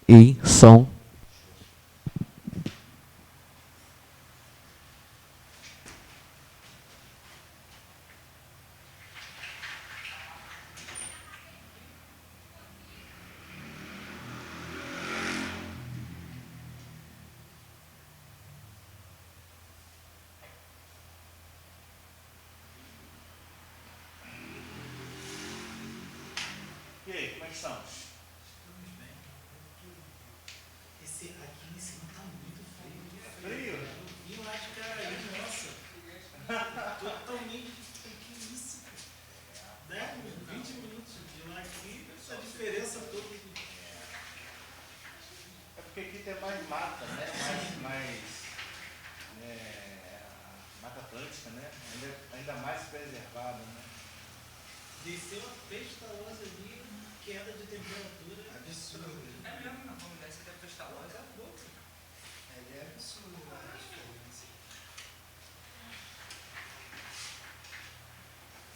e som. E aí, como é que estamos? Estamos bem. Esse aqui em cima está muito frio. Frio? Eu vim lá de Caraí, nossa. Totalmente. Que isso? 10 minutos, 20 minutos de lá aqui, essa diferença toda. É porque aqui tem mais mata, né? Mais Mata Atlântica, né? Ainda mais preservada, né? Desceu a pestalosa ali, queda de temperatura. Absurdo. É mesmo, na comunidade você deve pestalosa, é pouco. É absurdo a diferença.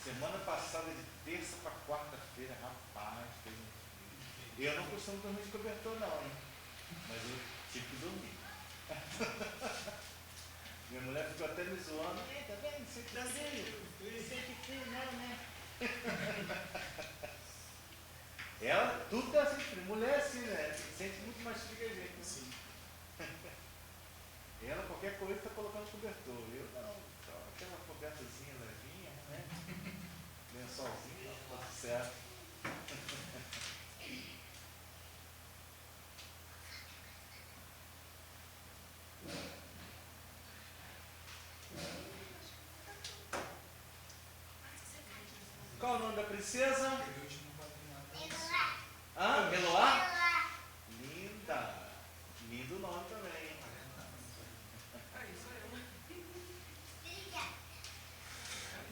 Semana passada, de terça para quarta-feira, rapaz, fez um frio. Eu não costumo dormir de cobertor, não, hein? Mas eu tive que dormir. Minha mulher ficou até me zoando. Tá vendo? Sente frio. Sente frio, não, né? Ela, tudo tá assim frio. Mulher assim, né? Sente muito mais frio que a gente. Sim. Ela, qualquer coisa, tá colocando cobertor. Eu não, só aquela cobertazinha levinha, né? Lençolzinho, tá tudo certo. Qual o nome da princesa? Eu último quadrinho. Ah, Eloá? Linda. Lindo nome também. É isso aí.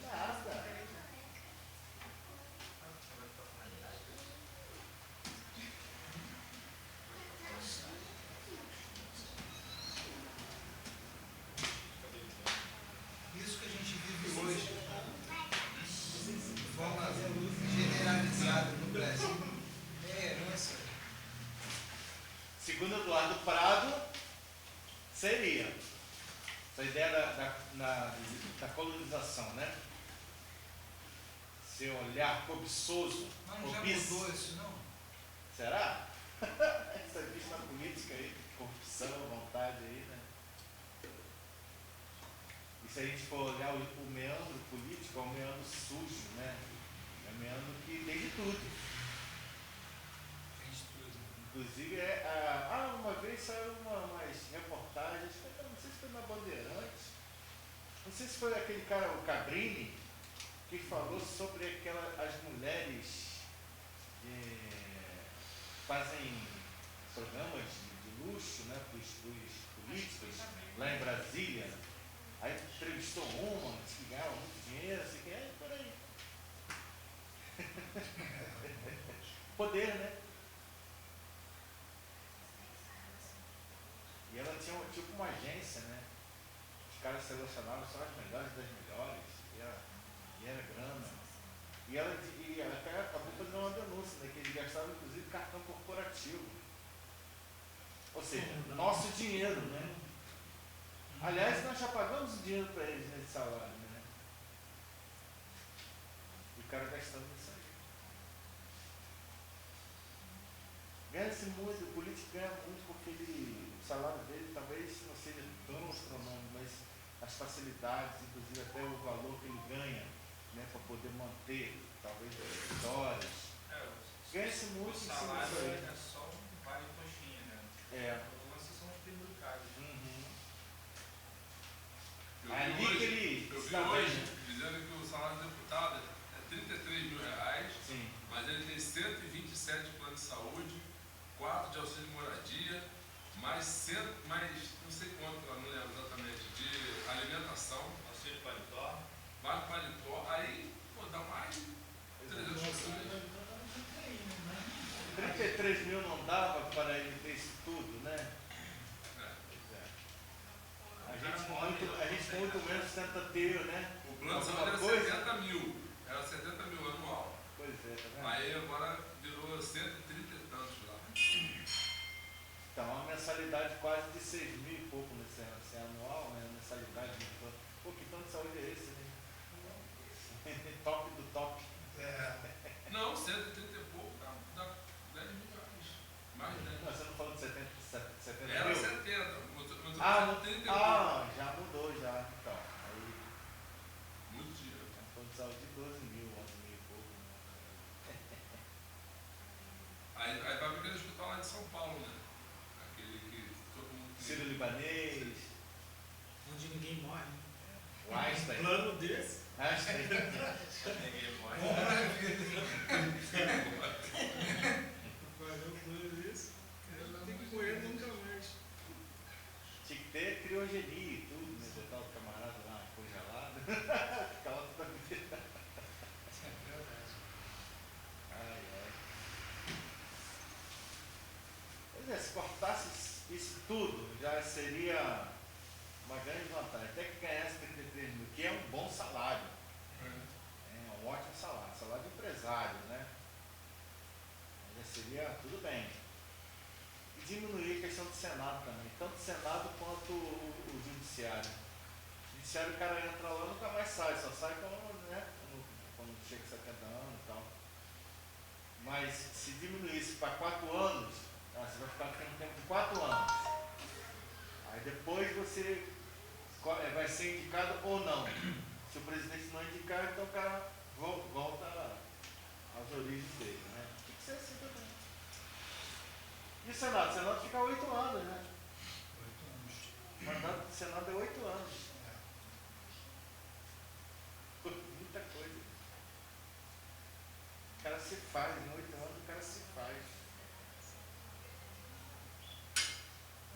Nada. Isso que a gente vive hoje, de forma generalizada no Brasil, é herança. Segundo Eduardo Prado, seria essa ideia da colonização, né? Seu olhar cobiçoso, Mas não já cobiça. mudou isso, não? Será? Essa vista política aí, corrupção, vontade aí, né? E se a gente for olhar o meandro político, é um meandro sujo, né? É um meandro que tem de tudo. Tem de tudo. Inclusive, uma vez saiu umas reportagens, não sei se foi na Bandeirantes, não sei se foi aquele cara, o Cabrini, que falou sobre as mulheres fazem programas de luxo, né, para os políticos, lá em Brasília. Aí entrevistou uma, disse que ganhava muito dinheiro, assim, por aí. Poder, né? E ela tinha tipo uma agência, né? Os caras selecionavam só as melhores das melhores, e era grana. E ela até acabou fazendo uma denúncia, né? Que eles gastavam inclusive cartão corporativo. Ou seja, nosso dinheiro, né? Aliás, nós já pagamos o dinheiro para eles nesse salário, né? E o cara gastando isso aí. Ganha-se muito, o político ganha muito porque o salário dele talvez não seja tão astronômico, mas as facilidades, inclusive até o valor que ele ganha, né, para poder manter, talvez, as vitórias. Ganha-se muito em cima disso aí. É só um vale coxinha, né? É. Vocês são os penduricários. Ali que ele. Eu vi hoje dizendo que o salário do deputado é R$33 mil, sim, mas ele tem 127 planos de saúde, 4 de auxílio de moradia, mais não sei quanto, eu não lembro exatamente, de alimentação, Auxílio paletó. mais paletó, aí dá mais 300 mil. 33 mil não dava para ele ter isso tudo, né? A gente com muito menos tenta ter, né? O plano de alguma saúde coisa. era 70 mil anual. Pois é, tá vendo? Aí agora virou 130 e tantos lá. mensalidade quase de 6 mil e pouco nesse anual, né? Mensalidade. Pô, que plano de saúde é esse, né? Top do top. Não, 130 e pouco dá 10 mil reais. Mais de 10 mil. Não, você não falou de 70 Era mil? 70, mas eu Ah, 30 e pouco. já mudou já. Então, aí, Muito dinheiro. plano de saúde de 12 mil, 11 mil e pouco. Né? Aí vai para aquele hospital lá de São Paulo, né? Aquele que todo mundo Sírio Libanês, Onde ninguém morre. o Einstein. Plano desse. Einstein. Ninguém morre. Fazer um plano desse. Não tem que morrer nunca mais. Tinha que ter criogenia e tudo, né? Botar o camarada lá congelado. Ficava toda a vida. Ai, ai. Pois é, se cortasse isso tudo, já seria uma grande vantagem. Até que ganhasse 33 mil, que é um bom salário. É um ótimo salário. Salário de empresário, né? Já seria tudo bem. E diminuir a questão do Senado também. Tanto o Senado quanto o Judiciário. O Judiciário, o cara entra lá e nunca mais sai. Só sai quando chega a 70 anos e tal. Mas se diminuísse para 4 anos, você vai ficar tendo tempo de 4 anos. Aí depois você vai ser indicado ou não. Se o presidente não indicar, então o cara volta às origens dele, né? Tem que ser assim também. E o Senado? O Senado fica 8 anos, né? 8 anos. O mandato do Senado é 8 anos. Muita coisa. O cara se faz, em 8 anos o cara se faz.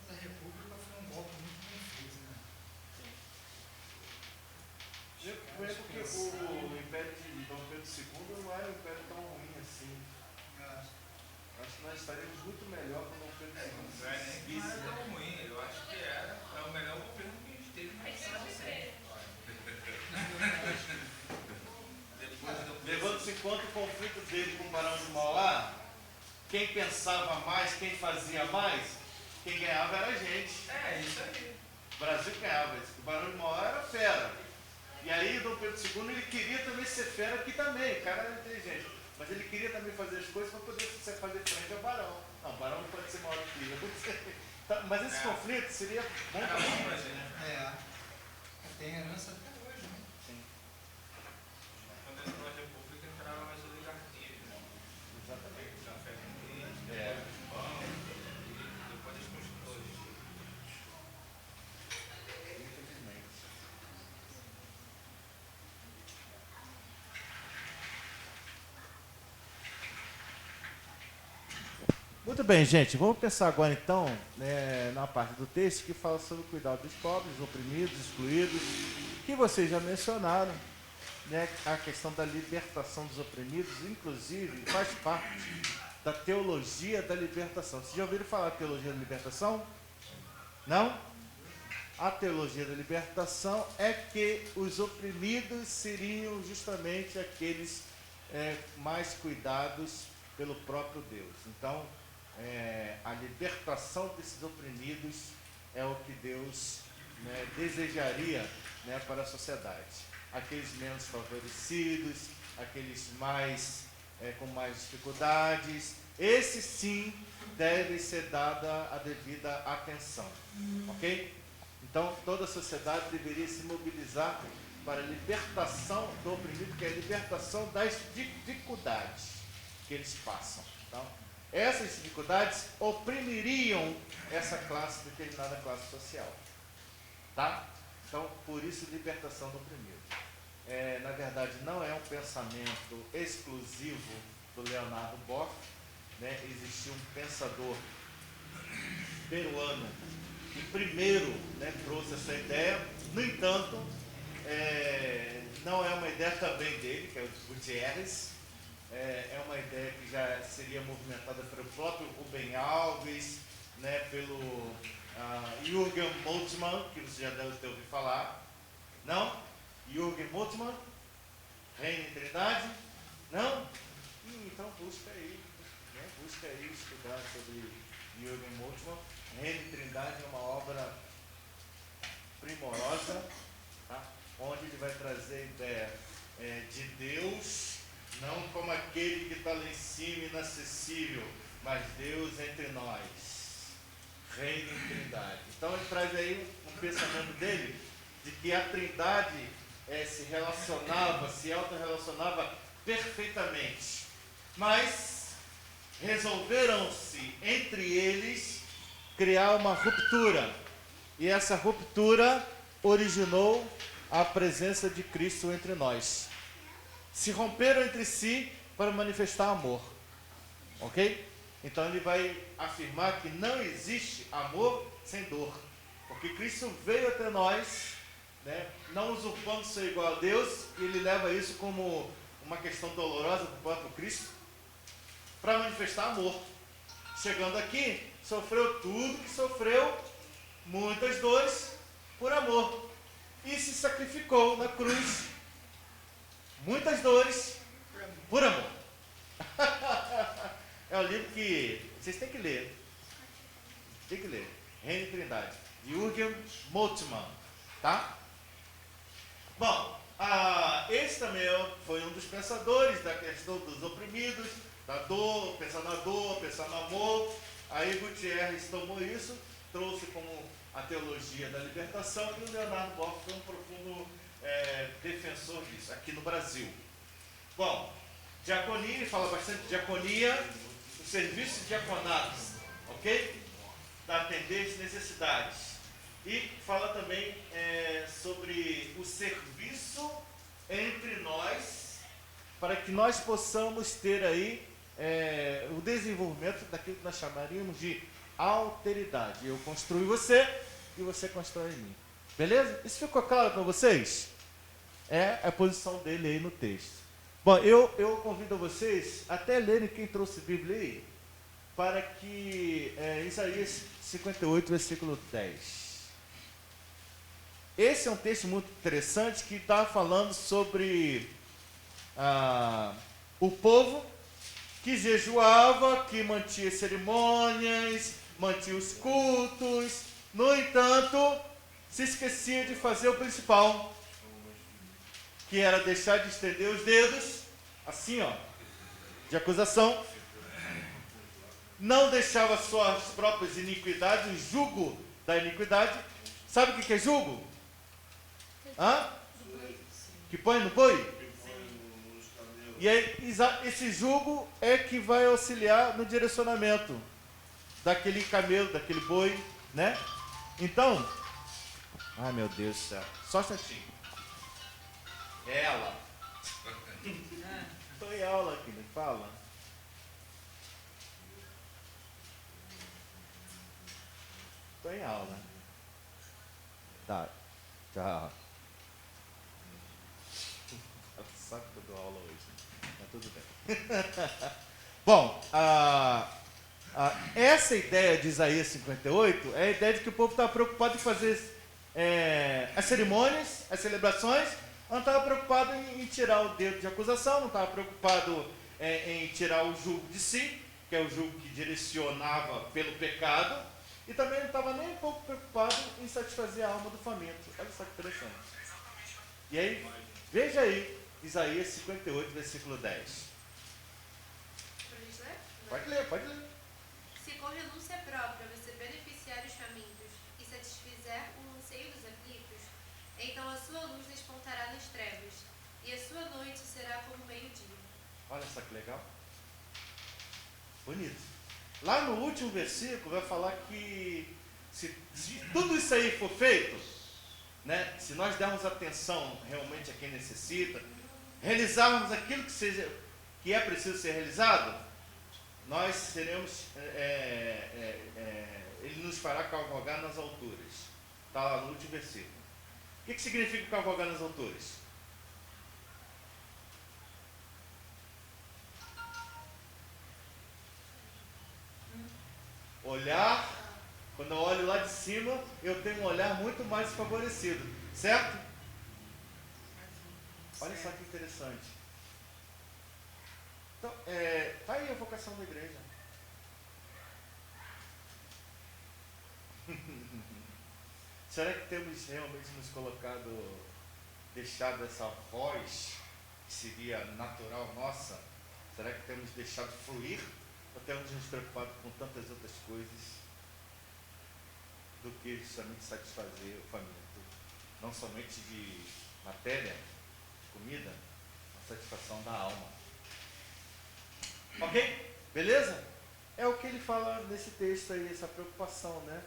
Mas a República foi um golpe muito bem feito, né? É porque o Império de Dom Pedro II não era um império tão ruim assim. Acho que nós estaríamos muito melhor com Dom Pedro II. Não é tão ruim, eu acho que é o melhor governo que a gente teve na história. Levando-se em conta o conflito dele com o Barão de Mauá, quem pensava mais, quem fazia mais, quem ganhava era a gente. É, isso aí. O Brasil ganhava isso. O Barão de Mauá era fera. E aí o Dom Pedro II ele queria também ser fera aqui também. O cara era inteligente. Mas ele queria também fazer as coisas para poder fazer frente ao Barão. Não, o Barão não pode ser maior que ele. Mas esse conflito seria bom Era para bom gente. pra gente. Tem herança até hoje, né? Sim, Quando entrou a República, entrava mais oligarquia, né? exatamente. Café com leite, É. pão, e depois as construtoras. Infelizmente. Muito bem, gente. Vamos pensar agora então na parte do texto que fala sobre o cuidado dos pobres, oprimidos, excluídos, que vocês já mencionaram, né? A questão da libertação dos oprimidos, inclusive, faz parte da teologia da libertação. Vocês já ouviram falar da teologia da libertação? Não? A teologia da libertação é que os oprimidos seriam justamente aqueles mais cuidados pelo próprio Deus. Então, a libertação desses oprimidos é o que Deus desejaria para a sociedade. Aqueles menos favorecidos, aqueles com mais dificuldades, esses sim devem ser dada a devida atenção. Ok? Então, toda a sociedade deveria se mobilizar para a libertação do oprimido, que é a libertação das dificuldades que eles passam. Então, essas dificuldades oprimiriam essa classe, determinada classe social. Tá? Então, por isso, libertação do oprimido. Na verdade, não é um pensamento exclusivo do Leonardo Boff. Existiu um pensador peruano que primeiro trouxe essa ideia. No entanto, não é uma ideia também dele, que é o Gutierrez. É uma ideia que já seria movimentada pelo próprio Rubem Alves, pelo Jürgen Moltmann, que você já deve ter ouvido falar. Não? Jürgen Moltmann? Reino em Trindade? Não? Então busca aí estudar sobre Jürgen Moltmann. Reino e Trindade é uma obra primorosa, tá? Onde ele vai trazer a ideia de Deus, não como aquele que está lá em cima, inacessível, mas Deus entre nós. Reino e Trindade. Então ele traz aí um pensamento dele de que a Trindade se relacionava, se autorrelacionava perfeitamente, mas resolveram-se entre eles criar uma ruptura, e essa ruptura originou a presença de Cristo entre nós. Se romperam entre si para manifestar amor, ok? Então ele vai afirmar que não existe amor sem dor, porque Cristo veio até nós, né, não usurpando ser igual a Deus, e ele leva isso como uma questão dolorosa do próprio Cristo, para manifestar amor. Chegando aqui, sofreu tudo que sofreu, muitas dores, por amor, e se sacrificou na cruz, muitas dores, por amor. É um livro que vocês têm que ler. Tem que ler. Reino e Trindade, de Jürgen Moltmann, tá? Bom, esse também foi um dos pensadores da questão dos oprimidos, da dor, pensar na dor, pensar no amor. Aí Gutierrez tomou isso, trouxe como a teologia da libertação, e o Leonardo Boff foi um profundo defensor disso, aqui no Brasil. Bom, diaconia, ele fala bastante de diaconia, o serviço de diaconato, ok? Da atender as necessidades. E fala também sobre o serviço entre nós, para que nós possamos ter aí o desenvolvimento daquilo que nós chamaríamos de alteridade. Eu construo em você e você constrói em mim. Beleza? Isso ficou claro para vocês? É a posição dele aí no texto. Bom, eu convido vocês até lerem, quem trouxe Bíblia aí, para que Isaías 58, versículo 10. Esse é um texto muito interessante que está falando sobre o povo que jejuava, que mantinha cerimônias, mantinha os cultos, no entanto, se esquecia de fazer o principal, que era deixar de estender os dedos, assim ó, de acusação, não deixava suas próprias iniquidades, o jugo da iniquidade. Sabe o que é jugo? Que põe no boi? E aí, esse jugo é que vai auxiliar no direcionamento daquele camelo, daquele boi, né? Então, ai meu Deus do céu, só um instantinho. Ela. Estou em aula aqui, me fala. Estou em aula. Tá, tchau. Sabe que eu dou aula hoje, mas tudo bem. Bom, essa ideia de Isaías 58 é a ideia de que o povo estava preocupado em fazer as cerimônias, as celebrações, não estava preocupado em tirar o dedo de acusação, não estava preocupado em tirar o jugo de si, que é o jugo que direcionava pelo pecado, e também não estava nem um pouco preocupado em satisfazer a alma do faminto. Olha só que interessante. E aí, veja aí, Isaías 58, versículo 10. Pode ler, pode ler. Se com renúncia própria você beneficiar os famintos e satisfizer o anseio dos aflitos, então a sua luz despontará nas trevas, e a sua noite será como meio-dia. Olha só que legal. Bonito. Lá no último versículo vai falar que se tudo isso aí for feito, né, se nós dermos atenção realmente a quem necessita, realizarmos aquilo que é preciso ser realizado, nós seremos, ele nos fará cavalgar nas alturas. Está lá no último versículo. O que significa cavalgar nas alturas? Olhar, quando eu olho lá de cima, eu tenho um olhar muito mais favorecido, certo? Olha só que interessante. Então, tá aí a vocação da igreja. Será que temos realmente nos colocado, deixado essa voz, que seria natural nossa? Será que temos deixado fluir? Ou temos nos preocupado com tantas outras coisas do que justamente satisfazer o faminto? Não somente de matéria, de comida, a satisfação da alma. Ok? Beleza? É o que ele fala nesse texto aí, essa preocupação, né?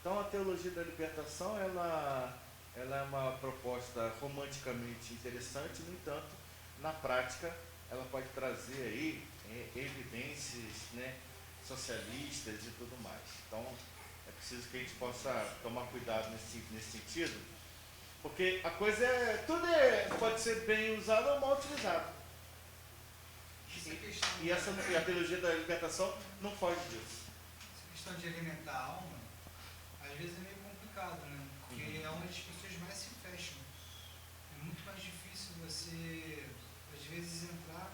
Então a teologia da libertação, ela é uma proposta romanticamente interessante, no entanto, na prática, ela pode trazer aí evidências, né, socialistas e tudo mais. Então, é preciso que a gente possa tomar cuidado nesse sentido, porque a coisa pode ser bem usada ou mal utilizada. E a teologia da libertação não foge disso. Essa questão de alimentar a alma, às vezes é meio complicado, né? Porque é onde as pessoas mais se fecham. É muito mais difícil você, às vezes, entrar.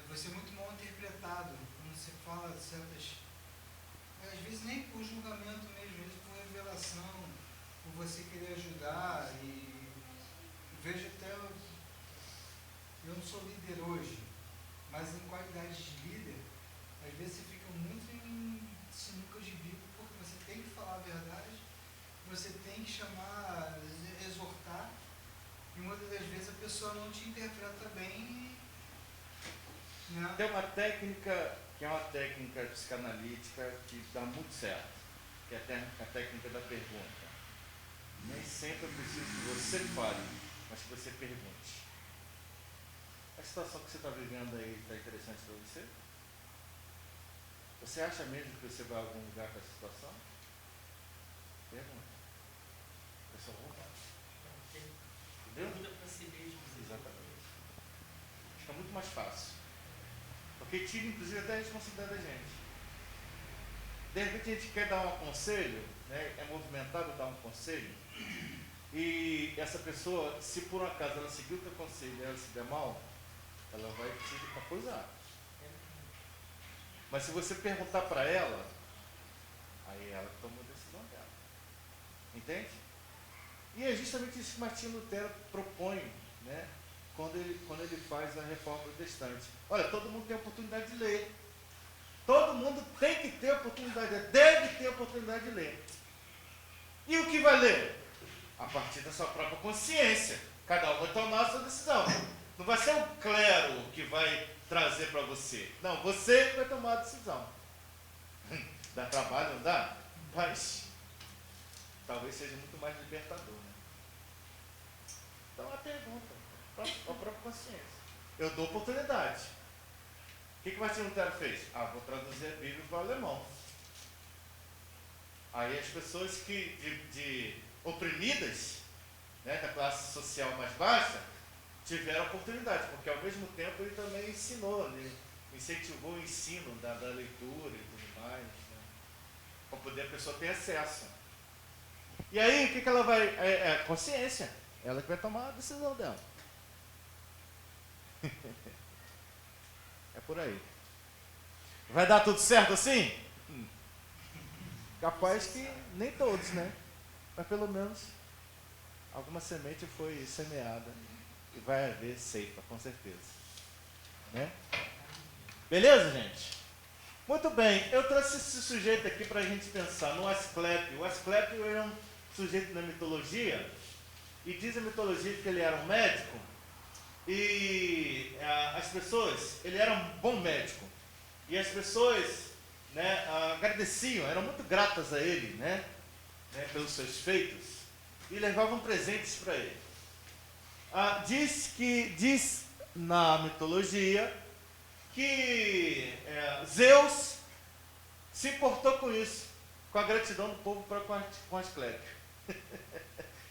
Você é muito mal interpretado quando você fala de certas. Às vezes nem por julgamento mesmo, às vezes por revelação, por você querer ajudar. E vejo até. Eu não sou líder hoje, mas em qualidade de líder, às vezes você fica muito em sinuca de bico, porque você tem que falar a verdade, você tem que chamar, exortar, e muitas das vezes a pessoa não te interpreta bem. Né? Tem uma técnica, que é uma técnica psicanalítica que dá muito certo, que é a técnica da pergunta. Nem sempre é preciso que você fale, mas que você pergunte. A situação que você está vivendo aí está interessante para você? Você acha mesmo que você vai a algum lugar com essa situação? Pergunta. Pessoa vontade. Entendeu? Pergunta para si mesmo. Exatamente. Fica muito mais fácil. Porque tira, inclusive, até a responsabilidade da gente. De repente a gente quer dar um conselho, né? É movimentado dar um conselho, e essa pessoa, se por um acaso ela seguir o teu conselho e ela se der mal, ela vai te acusar. Mas se você perguntar para ela, aí ela toma a decisão dela. Entende? E é justamente isso que Martinho Lutero propõe, né? Quando ele faz a reforma protestante. Olha, todo mundo tem a oportunidade de ler. Todo mundo tem que ter a oportunidade, deve ter a oportunidade de ler. E o que vai ler? A partir da sua própria consciência. Cada um vai tomar a sua decisão. Não vai ser o clero que vai trazer para você. Não, você vai tomar a decisão. Dá trabalho, não dá? Mas talvez seja muito mais libertador. Né? Então a pergunta, a própria consciência. Eu dou oportunidade. O que Martinho Lutero fez? Vou traduzir a Bíblia para o alemão. Aí as pessoas de oprimidas, né, da classe social mais baixa, tiveram oportunidade, porque ao mesmo tempo ele também ensinou, ele incentivou o ensino da leitura e tudo mais, né, para poder a pessoa ter acesso. E aí, o que ela vai... É a consciência, ela que vai tomar a decisão dela. É por aí. Vai dar tudo certo assim? Capaz que nem todos, né? Mas pelo menos alguma semente foi semeada e vai haver ceifa, com certeza. Né? Beleza, gente? Muito bem, eu trouxe esse sujeito aqui para a gente pensar no Asclépio. O Asclépio é um sujeito da mitologia, e diz a mitologia que ele era um médico, e as pessoas, ele era um bom médico, e as pessoas, né, agradeciam, eram muito gratas a ele, né, pelos seus feitos, e levavam presentes para ele. Diz na mitologia que Zeus se importou com isso, com a gratidão do povo para com Asclépio.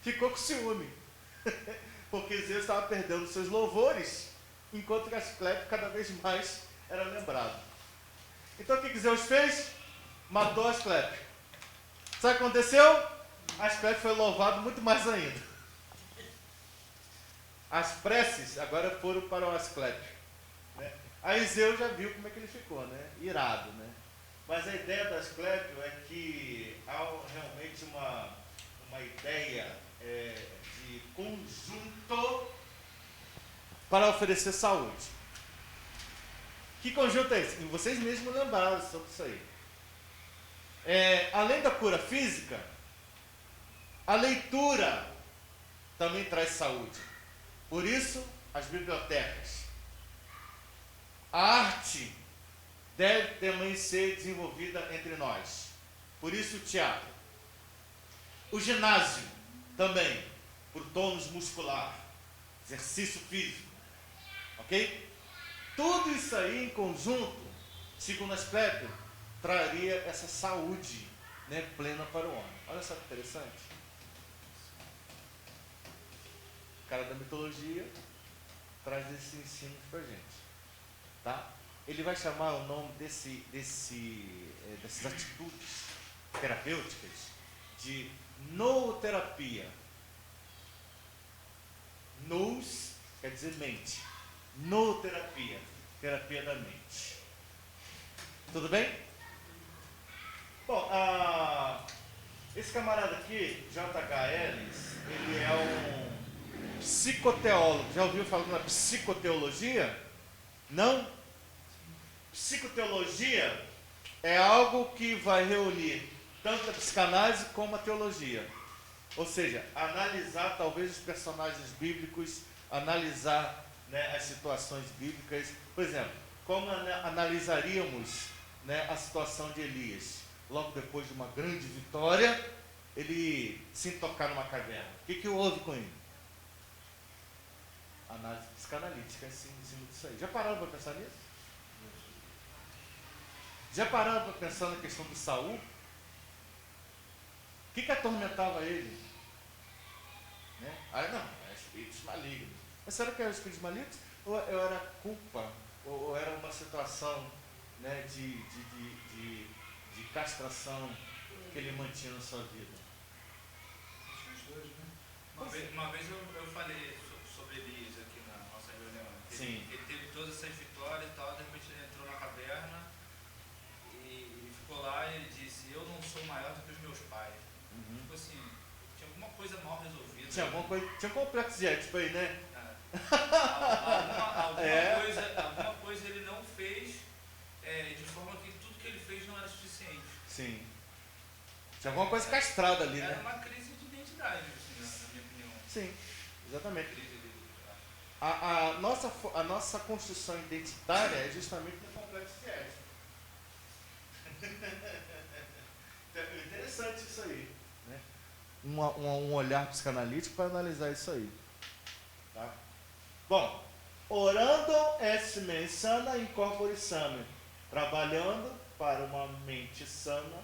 Ficou com ciúme, porque Zeus estava perdendo seus louvores, enquanto que Asclépio cada vez mais era lembrado. Então o que Zeus fez? Matou Asclépio. Sabe o que aconteceu? Asclépio foi louvado muito mais ainda. As preces agora foram para o Asclépio. Né? Aí Zeus já viu como é que ele ficou, né? Irado, né? Mas a ideia do Asclépio é que há realmente um uma ideia de conjunto para oferecer saúde. Que conjunto é esse? E vocês mesmos lembraram sobre isso aí. Além da cura física, a leitura também traz saúde. Por isso, as bibliotecas. A arte deve também ser desenvolvida entre nós. Por isso, o teatro. O ginásio também, por tônus muscular, exercício físico. Ok? Tudo isso aí em conjunto, segundo Asclepio, traria essa saúde, né, plena para o homem. Olha só que interessante. O cara da mitologia traz esse ensino para a gente. Tá? Ele vai chamar o nome dessas atitudes terapêuticas de nooterapia. Nous quer dizer mente. Nooterapia, terapia da mente. Tudo bem? Bom, esse camarada aqui, J.H. Ellis, ele é um psicoteólogo. Já ouviu falar na psicoteologia? Não? Psicoteologia é algo que vai reunir tanto a psicanálise como a teologia. Ou seja, analisar talvez os personagens bíblicos, analisar, né, as situações bíblicas. Por exemplo, como analisaríamos, né, a situação de Elias? Logo depois de uma grande vitória, ele se tocar numa caverna. O que houve com ele? Análise psicanalítica em cima disso aí. Já pararam para pensar nisso? Já pararam para pensar na questão de Saul? O que atormentava ele? Né? Não, é espíritos malignos. Mas será que eram espíritos malignos? Ou era culpa? Ou era uma situação, né, de castração que ele mantinha na sua vida? Os dois, né? Uma vez eu falei sobre Elias aqui na nossa reunião. Sim. Ele teve todas essas vitórias e tal, de repente ele entrou na caverna e ficou lá e ele disse: eu não sou maior do que os meus pais. Tipo assim, tinha alguma coisa mal resolvida. Tinha um complexo de Édipo aí, né? Alguma coisa ele não fez de forma que tudo que ele fez não era suficiente. Sim. Tinha alguma coisa castrada ali, Era né? uma crise de identidade, assim, na minha opinião. Sim, exatamente. Crise de A nossa construção identitária é justamente no complexo de Édipo. É interessante isso aí, né? Um olhar psicanalítico para analisar isso aí. Tá? Bom, orando est mens sana in corpore sano, trabalhando para uma mente sana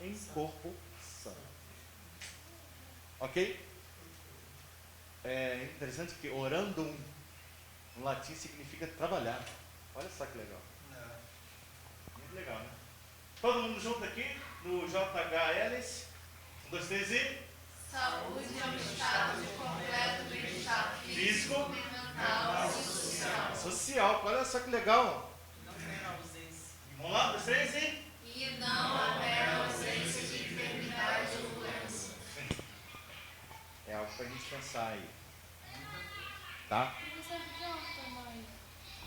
em corpo sano. Ok? É interessante que orandum no latim significa trabalhar. Olha só que legal. Muito legal, né? Todo mundo junto aqui no J.H. Ellis. 1, 2, 3 e... Saúde é um estado de completo bem-estar Físico, mental e social. social. Olha só que legal. Não tem ausência. Vamos lá, 1, 2, 3 e... E não haver ausência de enfermidade ou doença. É algo para a gente pensar aí. Tá? Professor, o que é ortomai?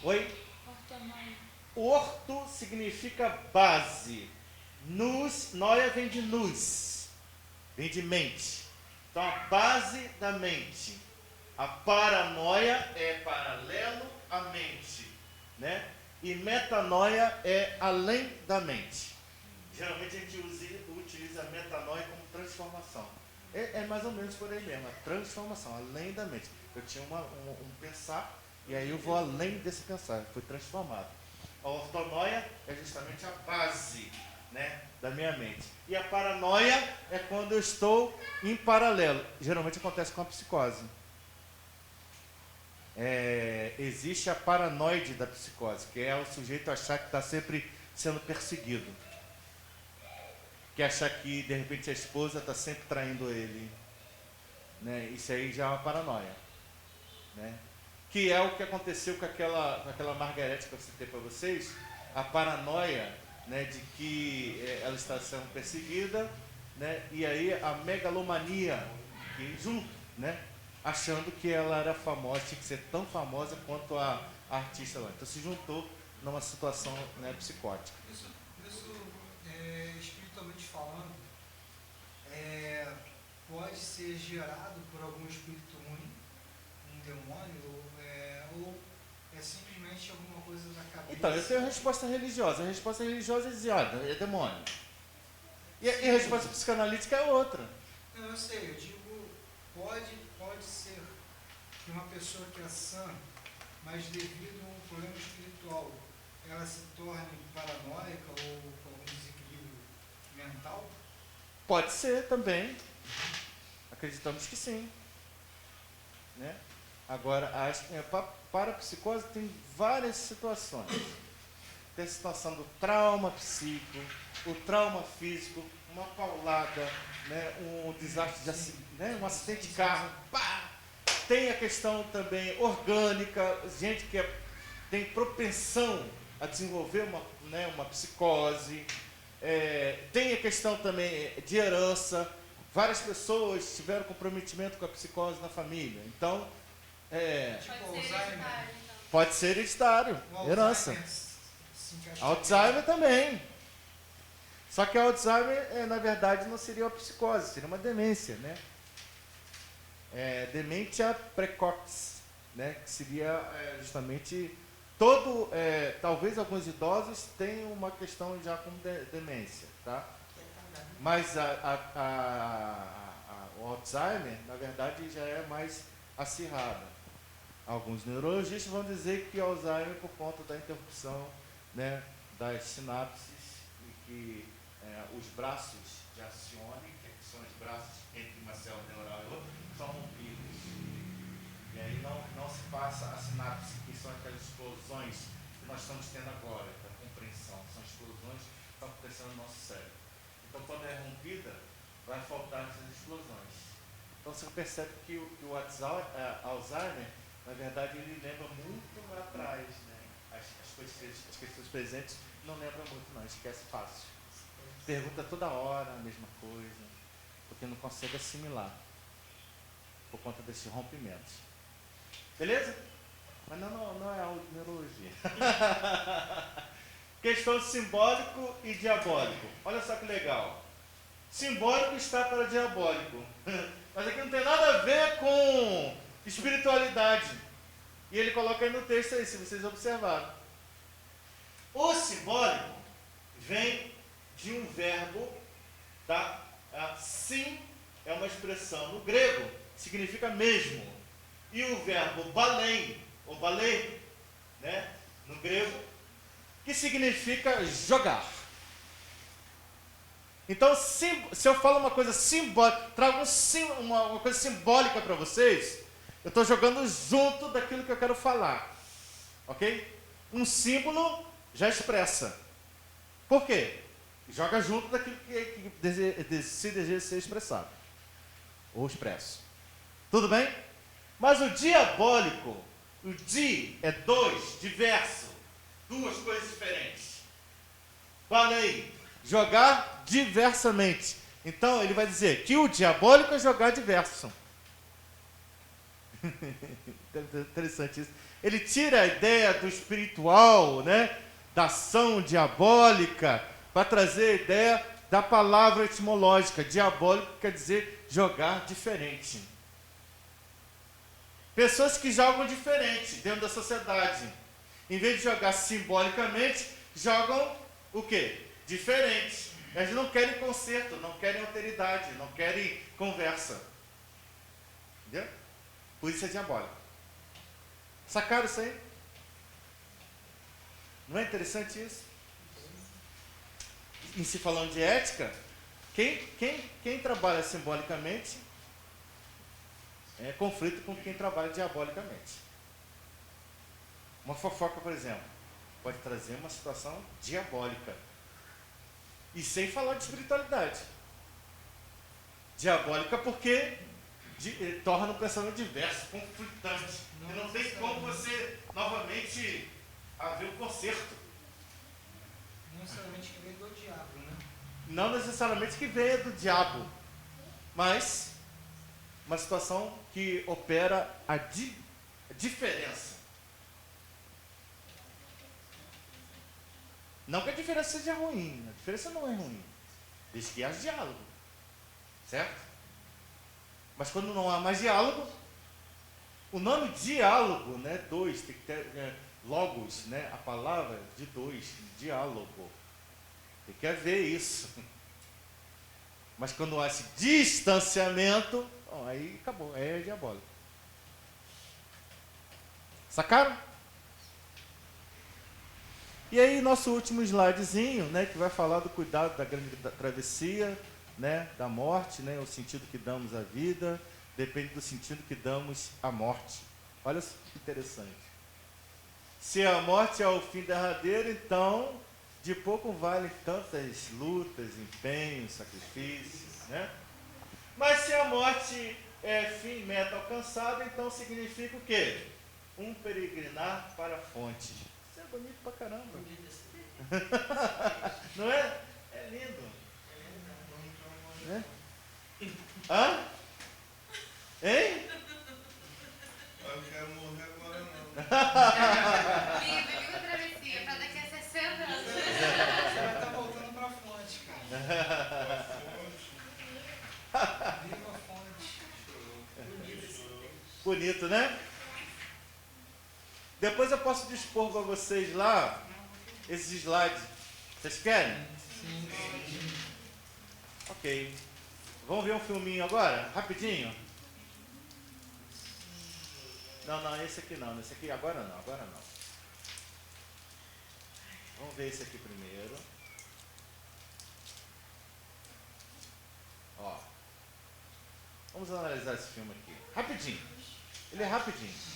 Oi? Ortomai. Orto significa base. Noia vem de nous. Vem de mente. Então a base da mente. A paranoia é paralelo à mente, né? E metanoia é além da mente. Geralmente a gente utiliza a metanoia como transformação. É mais ou menos por aí mesmo, a transformação, além da mente. Eu tinha um pensar, e aí eu vou além desse pensar, foi transformado. A ortonoia é justamente a base, né, da minha mente. E a paranoia é quando eu estou em paralelo. Geralmente acontece com a psicose. Existe a paranoide da psicose, que é o sujeito achar que está sempre sendo perseguido. Que achar que de repente a esposa está sempre traindo ele. Né? Isso aí já é uma paranoia. Né? Que é o que aconteceu com aquela Margarete que eu citei para vocês. A paranoia, né, de que ela está sendo perseguida né? E aí a megalomania veio junto, né? Achando que ela era famosa, tinha que ser tão famosa quanto a artista lá. Então se juntou numa situação, né, psicótica. Isso espiritualmente falando, pode ser gerado por algum espírito ruim, um demônio, ou é simplesmente alguma coisa da cabeça. Então, eu tenho a resposta religiosa. A resposta religiosa é dizer, olha, é demônio. E a resposta psicanalítica é outra. Não, eu sei, eu digo, pode ser que uma pessoa que é sã, mas devido a um problema espiritual, ela se torne paranoica ou com algum desequilíbrio mental? Pode ser também. Acreditamos que sim. Né? Agora, para a psicose tem várias situações. Tem a situação do trauma psíquico, o trauma físico, uma paulada, né? Um desastre, né? Um acidente de carro. Pá! Tem a questão também orgânica, gente que tem propensão a desenvolver uma psicose. Tem a questão também de herança. Várias pessoas tiveram comprometimento com a psicose na família. Então, pode ser hereditário, herança. Alzheimer também. Só que Alzheimer, na verdade, não seria uma psicose, seria uma demência, né? Dementia precox, né? Que seria justamente talvez alguns idosos tenham uma questão já com demência, tá? Mas o Alzheimer, na verdade, já é mais acirrado. Alguns neurologistas vão dizer que Alzheimer, por conta da interrupção, né, das sinapses, e que os braços de acione, que são os braços entre uma célula neural e outra, são rompidos. E aí não se passa a sinapse, que são aquelas explosões que nós estamos tendo agora, a compreensão, são explosões que estão acontecendo no nosso cérebro. Então, quando é rompida, vai faltar essas explosões. Então, você percebe que o Alzheimer, na verdade, ele lembra muito lá atrás, né? As questões presentes não lembra muito, não, esquece fácil. Pergunta toda hora a mesma coisa, porque não consegue assimilar, por conta desses rompimentos. Beleza? Mas não é a neurologia. Questão simbólico e diabólico. Olha só que legal. Simbólico está para diabólico. Mas aqui não tem nada a ver com espiritualidade. E ele coloca aí no texto aí, se vocês observarem. O simbólico vem de um verbo, tá? Sim é uma expressão no grego, significa mesmo. E o verbo balém, ou balei, né? No grego, que significa jogar. Então, se eu falo uma coisa simbólica, trago uma coisa simbólica para vocês, eu estou jogando junto daquilo que eu quero falar. Ok? Um símbolo já expressa. Por quê? Joga junto daquilo que se deseja ser expressado. Ou expresso. Tudo bem? Mas o diabólico, o di é dois, diverso. Duas coisas diferentes. Falei, jogar diversamente. Então ele vai dizer que o diabólico é jogar diverso. Interessante isso. Ele tira a ideia do espiritual, né, da ação diabólica, para trazer a ideia da palavra etimológica. Diabólico quer dizer jogar diferente. Pessoas que jogam diferente dentro da sociedade. Em vez de jogar simbolicamente, jogam o quê? Diferente. Eles não querem conserto, não querem alteridade, não querem conversa. Entendeu? Por isso é diabólico. Sacaram isso aí? Não é interessante isso? Em se falando de ética, quem trabalha simbolicamente é conflito com quem trabalha diabolicamente. Uma fofoca, por exemplo, pode trazer uma situação diabólica. E sem falar de espiritualidade. Diabólica porque torna o pensamento diverso, conflitante. E não tem como você novamente haver um conserto. Não necessariamente que vem do diabo, né? Não necessariamente que venha do diabo, mas uma situação que opera a diferença. Não que a diferença seja ruim, a diferença não é ruim, desde que haja diálogo, certo? Mas quando não há mais diálogo, o nome diálogo, né, dois, tem que ter logos, né, a palavra de dois, diálogo, tem que haver isso. Mas quando há esse distanciamento, bom, aí acabou, aí é diabólico. Sacaram? E aí nosso último slidezinho, né, que vai falar do cuidado da grande travessia, né, da morte, né, o sentido que damos à vida, depende do sentido que damos à morte. Olha que interessante. Se a morte é o fim derradeiro, então de pouco valem tantas lutas, empenhos, sacrifícios, né? Mas se a morte é fim, meta alcançada, então significa o quê? Um peregrinar para a fonte. Isso é bonito pra caramba. Não é? É lindo. Né? Hã? Hein? Eu quero morrer agora não. Viva a travessia, para daqui a 60 anos. Você vai estar voltando pra fonte, cara. Viva a fonte. Bonito, né? Depois eu posso dispor para vocês lá esses slides. Vocês querem? Sim. Ok. Vamos ver um filminho agora? Rapidinho? Não, esse aqui não. Esse aqui agora não. Vamos ver esse aqui primeiro. Ó. Vamos analisar esse filme aqui. Rapidinho. Ele é rapidinho.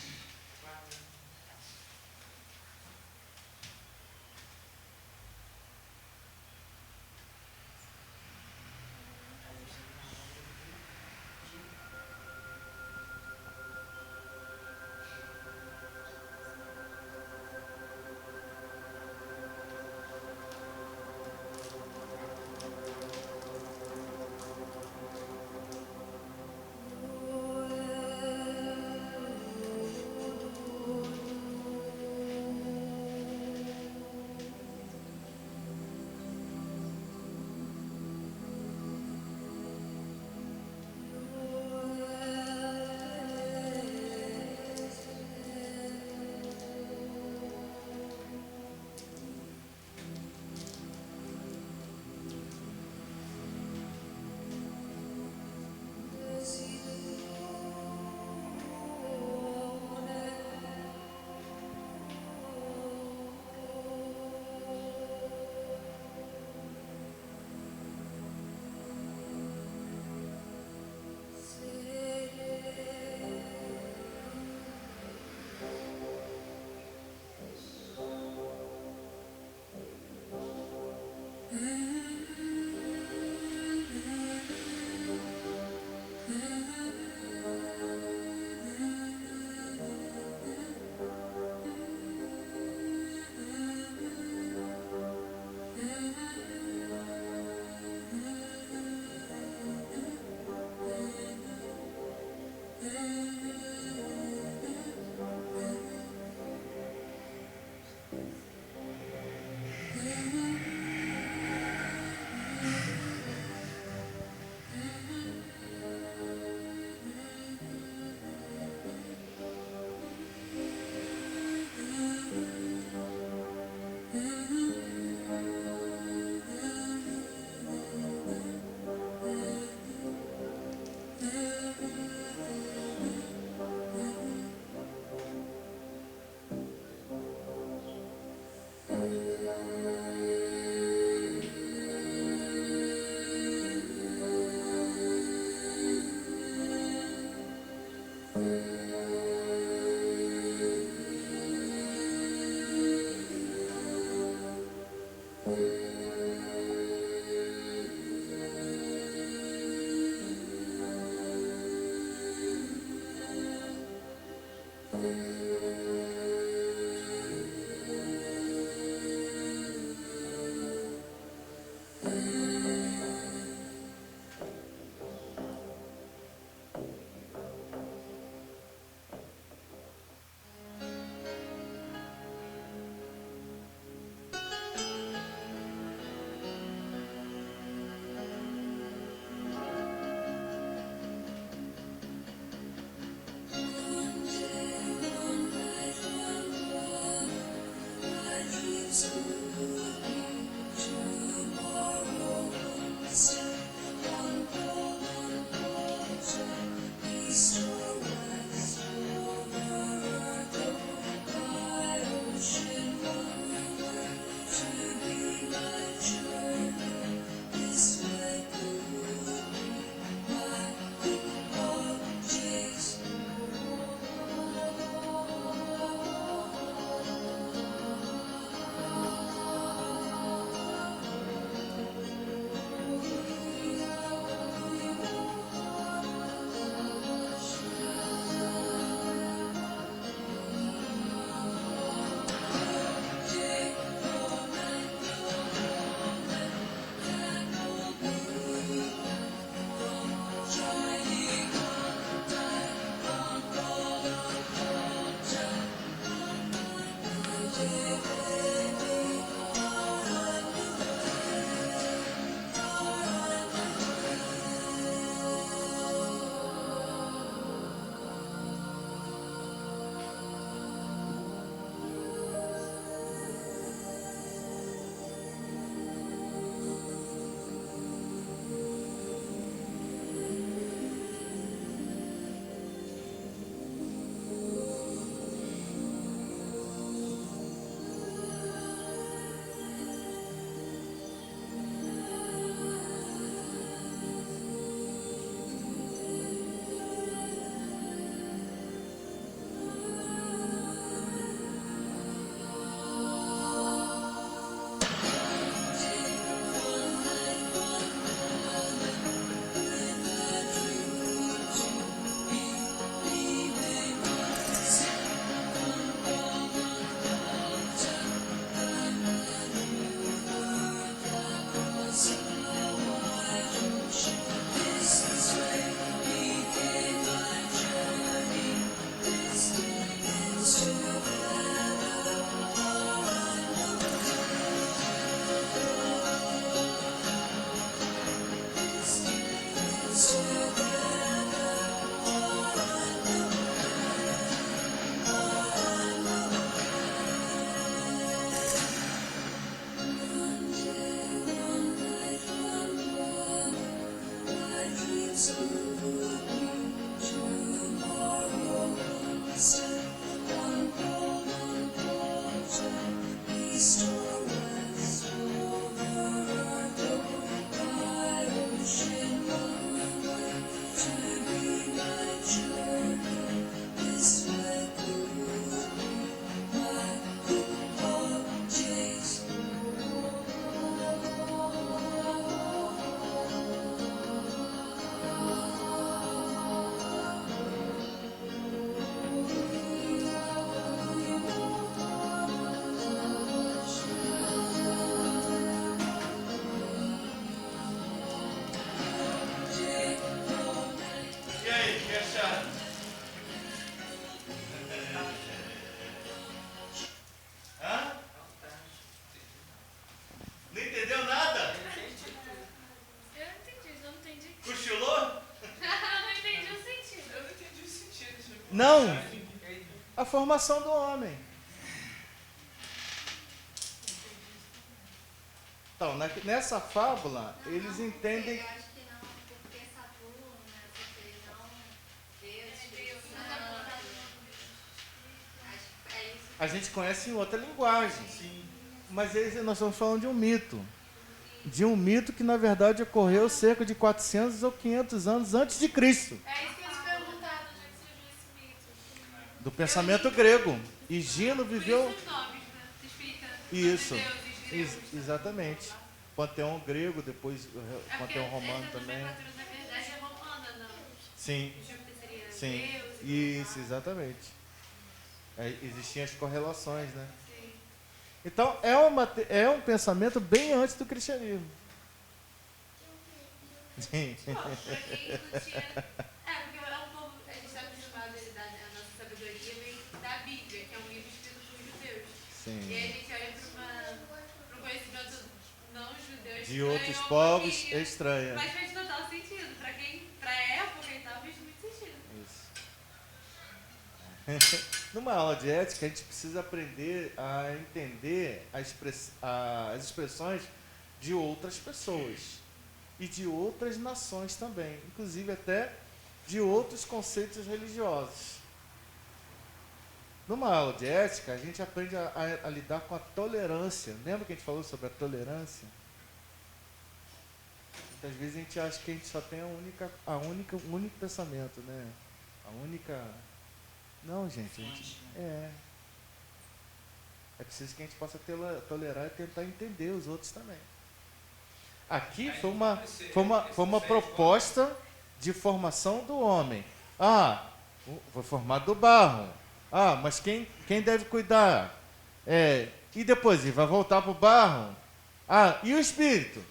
E aí, que acharam? Hã? Não entendeu nada? Eu não entendi, não entendi. Cochilou? Não entendi o sentido. Eu não entendi o sentido. Não. A formação do homem. Então, nessa fábula, eles entendem. Eu acho que não, porque Saturno, né? Porque não Deus, Espírito Santo. Acho que é isso. A gente conhece em outra linguagem. Sim. Mas nós estamos falando de um mito. De um mito que, na verdade, ocorreu cerca de 400 ou 500 anos antes de Cristo. É isso que eu te perguntava, onde é que surgiu esse mito. Do pensamento grego. Higino Por isso viveu... os nomes, né? Explica. Isso. Os deuses gregos. Exatamente. Panteão grego, depois Panteão romano essa também. nomenclatura, na verdade, é romana, não. Sim, Júpiter seria sim. Deus. e Isso, exatamente. Existiam as correlações, né? Sim. Então, é um pensamento bem antes do cristianismo. Sim. Pra quem não tinha. Porque é um povo. A gente está acostumado a nossa sabedoria vem da Bíblia, que é um livro escrito por judeus. E Sim. aí a gente olha para um conhecimento não judeu De outros estranho, povos, que- é estranha. Mas faz total sentido. Pra época e tal, faz muito sentido. Isso. Numa aula de ética, a gente precisa aprender a entender as expressões de outras pessoas e de outras nações também, inclusive até de outros conceitos religiosos. Numa aula de ética, a gente aprende a lidar com a tolerância. Lembra que a gente falou sobre a tolerância? Muitas vezes a gente acha que a gente só tem o único pensamento, né? A única... Não, gente. É preciso que a gente possa tolerar e tentar entender os outros também. Aqui foi uma proposta de formação do homem. Foi formado do barro. Mas quem deve cuidar? E depois ele vai voltar para o barro? E o espírito?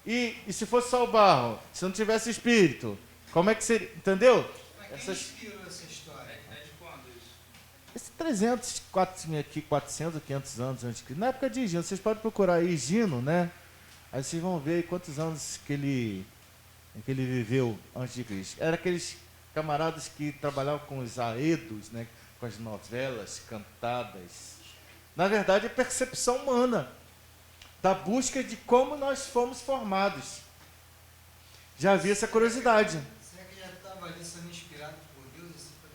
E se fosse só o barro? Se não tivesse espírito? Como é que seria? Entendeu? Mas quem inspirou essa história? É de quando isso? Esse 300, 400 ou 500 anos antes de Cristo. Na época de Higino, vocês podem procurar aí Higino, né? Aí vocês vão ver quantos anos que ele viveu antes de Cristo. Era aqueles camaradas que trabalhavam com os aedos, né? Com as novelas cantadas. Na verdade, é percepção humana da busca de como nós fomos formados. Já havia essa curiosidade. Será que já estava ali sendo inspirado por Deus assim, para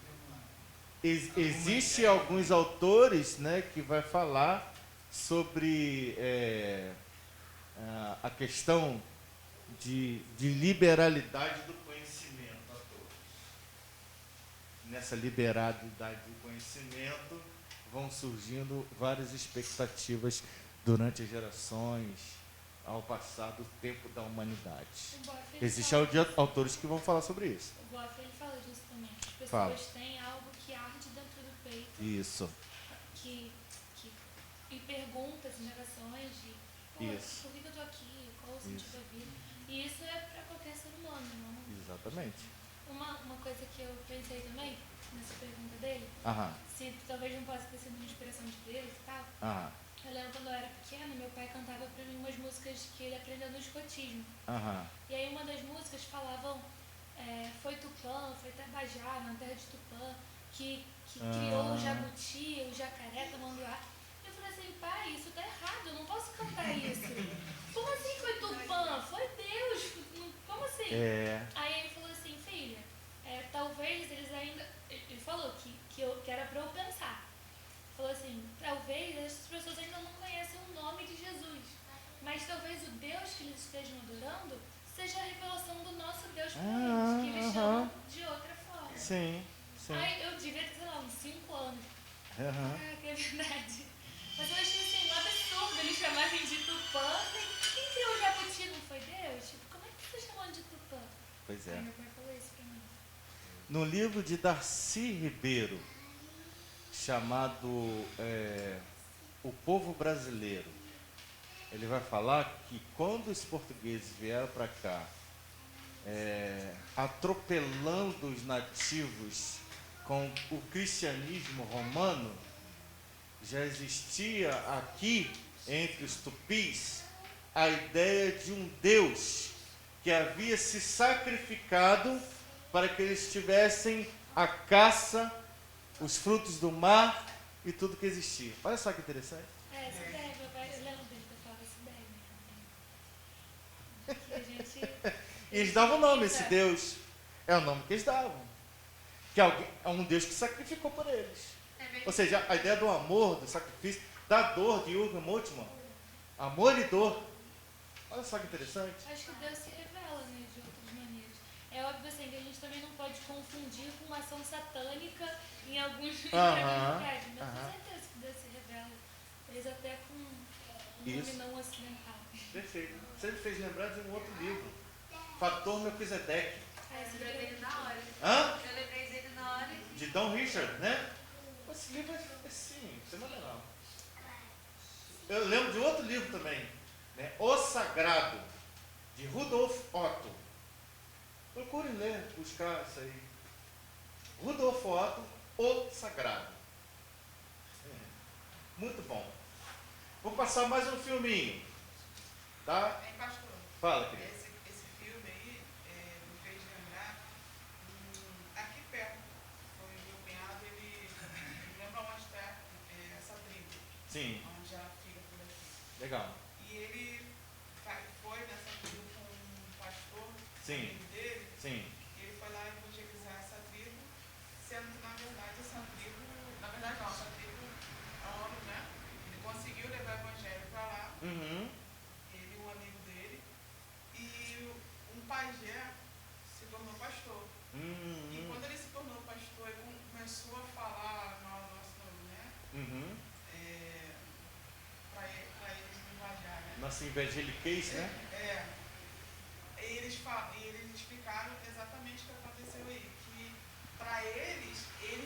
ter uma... Existem alguns autores, né, que vai falar sobre a questão de liberalidade do conhecimento a todos. Nessa liberalidade do conhecimento vão surgindo várias expectativas durante as gerações, ao passar do tempo da humanidade. O Boff, ele Existem fala- autores que vão falar sobre isso. O Boff, ele fala disso também. As pessoas Fala. têm algo que arde dentro do peito, Isso. e perguntas, indagações de Isso. por que eu tô aqui, qual o sentido da vida. E isso é para qualquer ser humano, não? Exatamente. Uma coisa que eu pensei também, nessa pergunta dele, Aham. se talvez não possa ter sido uma inspiração de Deus e tal, Aham. eu lembro quando eu era pequena, meu pai cantava pra mim umas músicas que ele aprendeu no escotismo. Aham. E aí uma das músicas falavam, foi Tupã, foi Tabajara, na terra de Tupã, que criou o jabuti, o jacaré, tamanduá. Eu falei assim, pai, isso tá errado, eu não posso cantar isso. Como assim foi Tupã? Foi Deus, como assim? Aí ele falou assim, filha, talvez eles ainda... Ele falou que era pra eu pensar. Falou assim, talvez as pessoas ainda não conhecem um estejam adorando seja a revelação do nosso Deus para eles, que eles chamam de outra forma. Sim, sim. Aí eu devia ter, sei lá, uns 5 anos. Aham. Que é verdade. Mas eu achei assim, um absurdo eles chamarem de Tupã. Quem criou o jabuti não foi Deus? Tipo, como é que você chamou de Tupã? Pois Aí é. meu pai falou isso pra mim. No livro de Darcy Ribeiro, chamado O Povo Brasileiro, ele vai falar que quando os portugueses vieram para cá, atropelando os nativos com o cristianismo romano, já existia aqui, entre os tupis, a ideia de um Deus que havia se sacrificado para que eles tivessem a caça, os frutos do mar e tudo que existia. Olha só que interessante. Essa ideia, meu pai, eu lembro dele ter falado essa ideia. Que a gente... E eles davam nome a esse Deus. É o nome que eles davam. Que é um Deus que sacrificou por eles. Ou seja, a ideia do amor, do sacrifício, da dor de Jürgen Moltmann. Amor e dor. Olha só que interessante. Acho que Deus se revela, né, de outras maneiras. É óbvio assim que a gente também não pode confundir com uma ação satânica em alguns locais. Mas com certeza que Deus se revela. Talvez até com um nome não ocidental. Perfeito. Você me fez lembrar de um outro livro. Fator Melquisedeque. Eu lembrei dele na hora. Hã? Eu lembrei dele na hora. De Don Richard, né? Esse livro é sim, fenomenal. Eu lembro de outro livro também, né? O Sagrado, de Rudolf Otto. Procurem ler, buscar isso aí. Rudolf Otto, O Sagrado. Muito bom. Vou passar mais um filminho. Tá? Hein, pastor? Fala, querido. Esse filme aí me fez lembrar aqui perto. Foi o meu cunhado, ele lembra onde está essa tribo. Sim. Onde ela fica por aqui. Legal. E ele foi nessa tribo com um pastor, Sim. amigo dele. Sim. E ele foi lá evangelizar essa tribo, sendo que na verdade essa tribo, na verdade não, essa tribo é um homem, né? Ele conseguiu levar o evangelho para lá. Uhum. Ele, um amigo dele, e um pajé se tornou pastor. E quando ele se tornou pastor, ele começou a falar nosso nome, né? Uhum. Para eles linguajar, né? Nossa evangeliquez, né? E eles explicaram exatamente o que aconteceu aí. Que para eles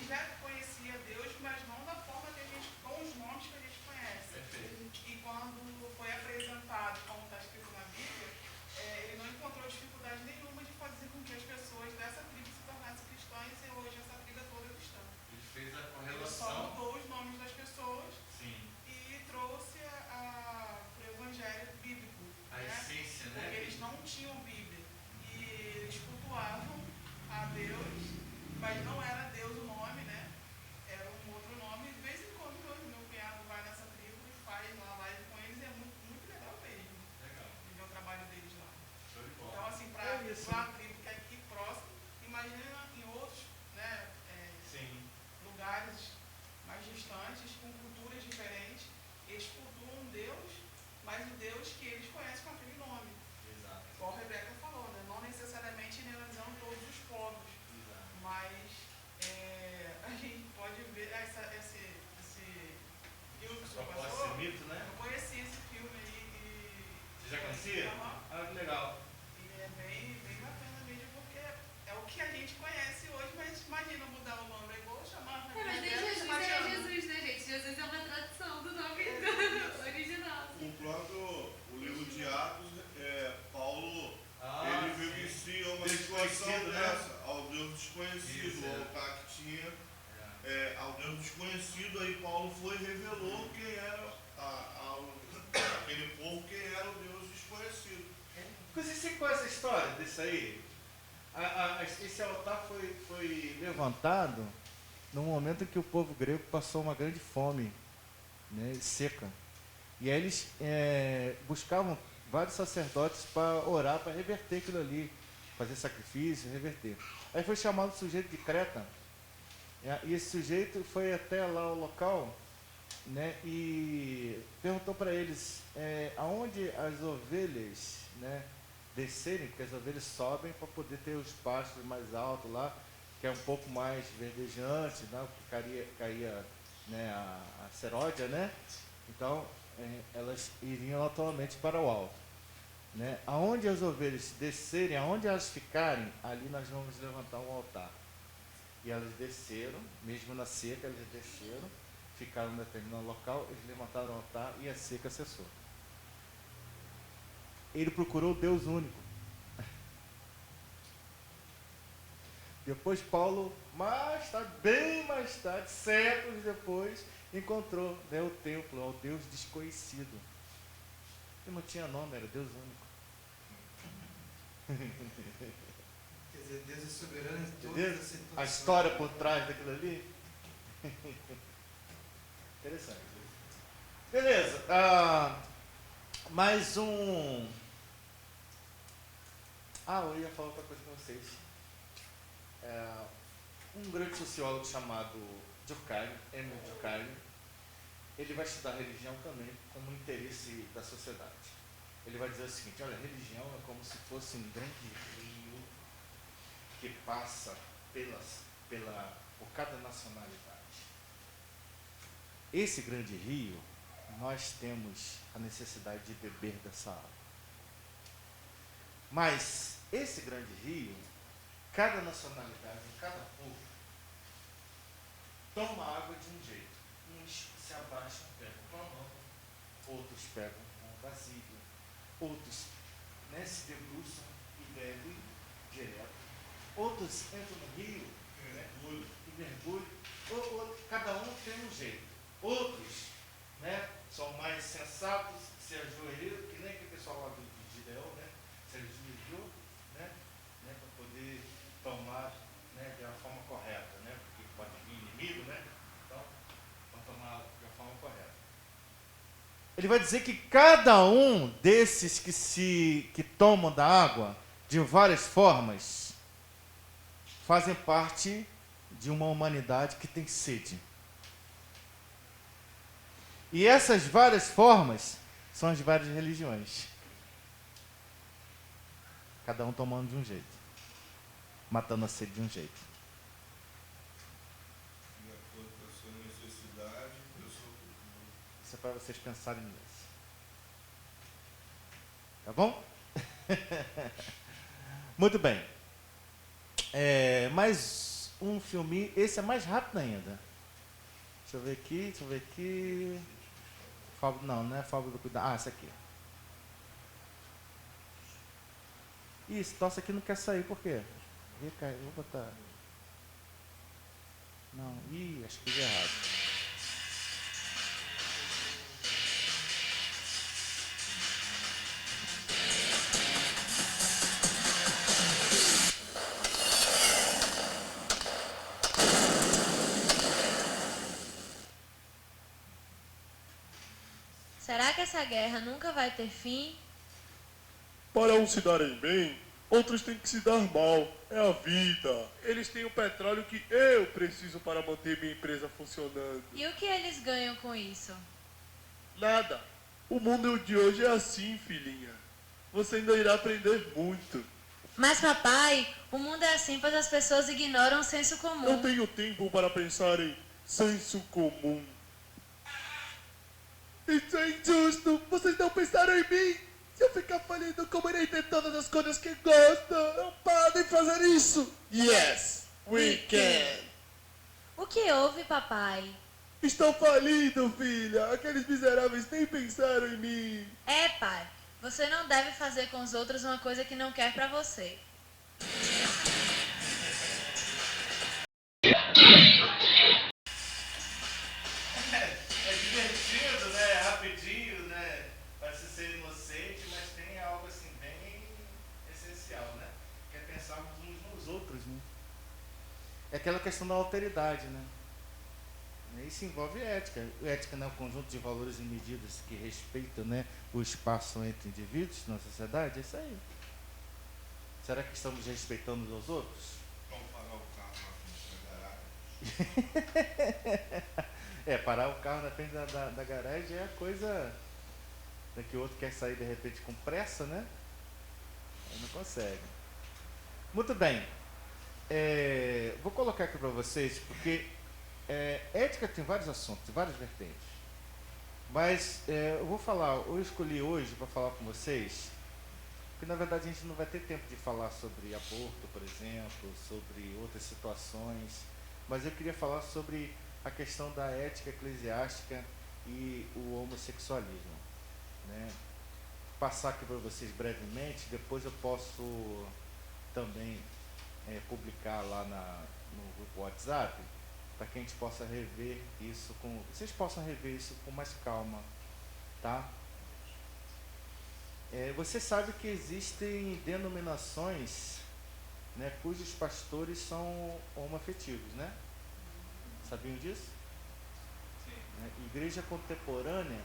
já conhecia Deus, mas não da forma que a gente, com os nomes que a gente conhece. Perfeito. E quando foi apresentado, como está escrito na Bíblia, ele não encontrou dificuldade nenhuma de fazer com que as pessoas dessa tribo se tornassem cristãs e hoje essa tribo é toda cristã. Ele fez a Ele só correlação. mudou os nomes das pessoas Sim. e trouxe para o evangelho bíblico. A né? essência, né? Porque eles não tinham Bíblia. E eles cultuavam a Deus, mas não era Deus o nome, né? Era um outro nome. De vez em quando meu cunhado vai nessa tribo e faz lá live com eles. E é muito, muito legal mesmo. Legal. De ver o trabalho deles lá. Show de bola. Então, assim, para uma tribo que é aqui próximo, imagina em outros, né, Sim. lugares mais distantes, com culturas diferentes, eles cultuam um Deus, mas o Deus que eles conhecem com aquele nome. Exato. Igual a Rebeca falou, né? Não necessariamente generalizando todos os povos, Exato. mas a gente pode ver esse filme que o senhor passou. Esse mito, né? Eu conheci esse filme aí e... Você já conhecia? Aham. Ah, que legal. E é bem bacana mesmo, porque é o que a gente conhece hoje, mas imagina mudar o nome, é igual chamar... Mas nem Jesus era Jesus, né, gente? Jesus é uma tradução do nome original. O próprio livro de Atos, Paulo, ele vivencia uma situação desconhecido, né? dessa, ao Deus desconhecido, Isso, o altar que tinha, ao Deus desconhecido, aí Paulo foi e revelou quem era aquele povo, quem era o Deus desconhecido. Você conhece a história disso aí? Esse altar foi levantado no momento em que o povo grego passou uma grande fome, né, seca. E aí eles buscavam vários sacerdotes para orar, para reverter aquilo ali, fazer sacrifício, reverter. Aí foi chamado o sujeito de Creta, e esse sujeito foi até lá o local né, e perguntou para eles aonde as ovelhas, né, descerem, porque as ovelhas sobem para poder ter os pastos mais altos lá, que é um pouco mais verdejante, né, porque caía né, a seródia, né? Então elas iriam atualmente para o alto. Né? Aonde as ovelhas descerem, aonde elas ficarem, ali nós vamos levantar um altar. E elas desceram, mesmo na seca, elas desceram, ficaram em determinado local, eles levantaram o altar e a seca cessou. Ele procurou o Deus único. Depois Paulo, bem mais tarde, séculos depois, encontrou, né, o templo, o Deus desconhecido. Que não tinha nome, era Deus único. Quer dizer, Deus é soberano em todas Entendeu? as situações. A história por trás daquilo ali. Interessante. Beleza. Mais um. Eu ia falar outra coisa com vocês. Um grande sociólogo chamado Durkheim, Emile Durkheim, ele vai estudar religião também como um da sociedade. Ele vai dizer o seguinte: olha, a religião é como se fosse um grande rio que passa por cada nacionalidade. Esse grande rio, nós temos a necessidade de beber dessa água. Mas esse grande rio, cada nacionalidade, cada povo, toma água de um jeito. Uns se abaixam, pegam com a mão, outros pegam com um vasilho, outros, né, se debruçam e bebem direto. Outros entram no rio, e mergulham. Cada um tem um jeito. Outros, né, são mais sensatos, se ajoelham, que nem aquele pessoal lá do Gideão, né, se ajoelhou, né, para poder tomar, né, de uma forma correta, né, porque pode vir inimigo, né, então, para tomar de uma forma correta. Ele vai dizer que cada um desses que tomam da água de várias formas fazem parte de uma humanidade que tem sede. E essas várias formas são as várias religiões. Cada um tomando de um jeito, matando a sede de um jeito. De acordo com a sua necessidade, Isso é para vocês pensarem nisso. Tá bom? Muito bem. Mais um filme. Esse é mais rápido ainda. Deixa eu ver aqui. Não é Fábula do Cuidado. Essa aqui. Esse tosse aqui não quer sair, por quê? Vou botar. Não, acho que fiz errado. Será que essa guerra nunca vai ter fim? Para uns se darem bem, outros têm que se dar mal. É a vida. Eles têm o petróleo que eu preciso para manter minha empresa funcionando. E o que eles ganham com isso? Nada. O mundo de hoje é assim, filhinha. Você ainda irá aprender muito. Mas, papai, o mundo é assim pois as pessoas ignoram o senso comum. Não tenho tempo para pensar em senso comum. Isso é injusto. Vocês não pensaram em mim. Se eu ficar falido, como irei ter todas as coisas que gosto? Não podem fazer isso. Yes, we can. O que houve, papai? Estou falido, filha. Aqueles miseráveis nem pensaram em mim. Pai, você não deve fazer com os outros uma coisa que não quer pra você. É divertido, né? Rapidinho, né? Parece ser inocente, mas tem algo assim bem essencial, né? Que é pensar uns nos outros, né? É aquela questão da alteridade, né? Isso envolve ética. Ética não é um conjunto de valores e medidas que respeitam, né, o espaço entre indivíduos na sociedade? É isso aí. Será que estamos respeitando uns aos outros? vamos pagar o carro lá com os Parar o carro na frente da garagem é a coisa que o outro quer sair de repente com pressa, né? Aí não consegue. Muito bem. Vou colocar aqui para vocês, porque ética tem vários assuntos, várias vertentes. Mas eu escolhi hoje para falar com vocês, porque na verdade a gente não vai ter tempo de falar sobre aborto, por exemplo, sobre outras situações, mas eu queria falar sobre a questão da ética eclesiástica e o homossexualismo, né? Passar aqui para vocês brevemente, depois eu posso também publicar lá no grupo WhatsApp, para que a gente possa rever isso vocês possam rever isso com mais calma, tá? Você sabe que existem denominações, né, cujos pastores são homoafetivos, né? Sabiam disso? Sim. Igreja Contemporânea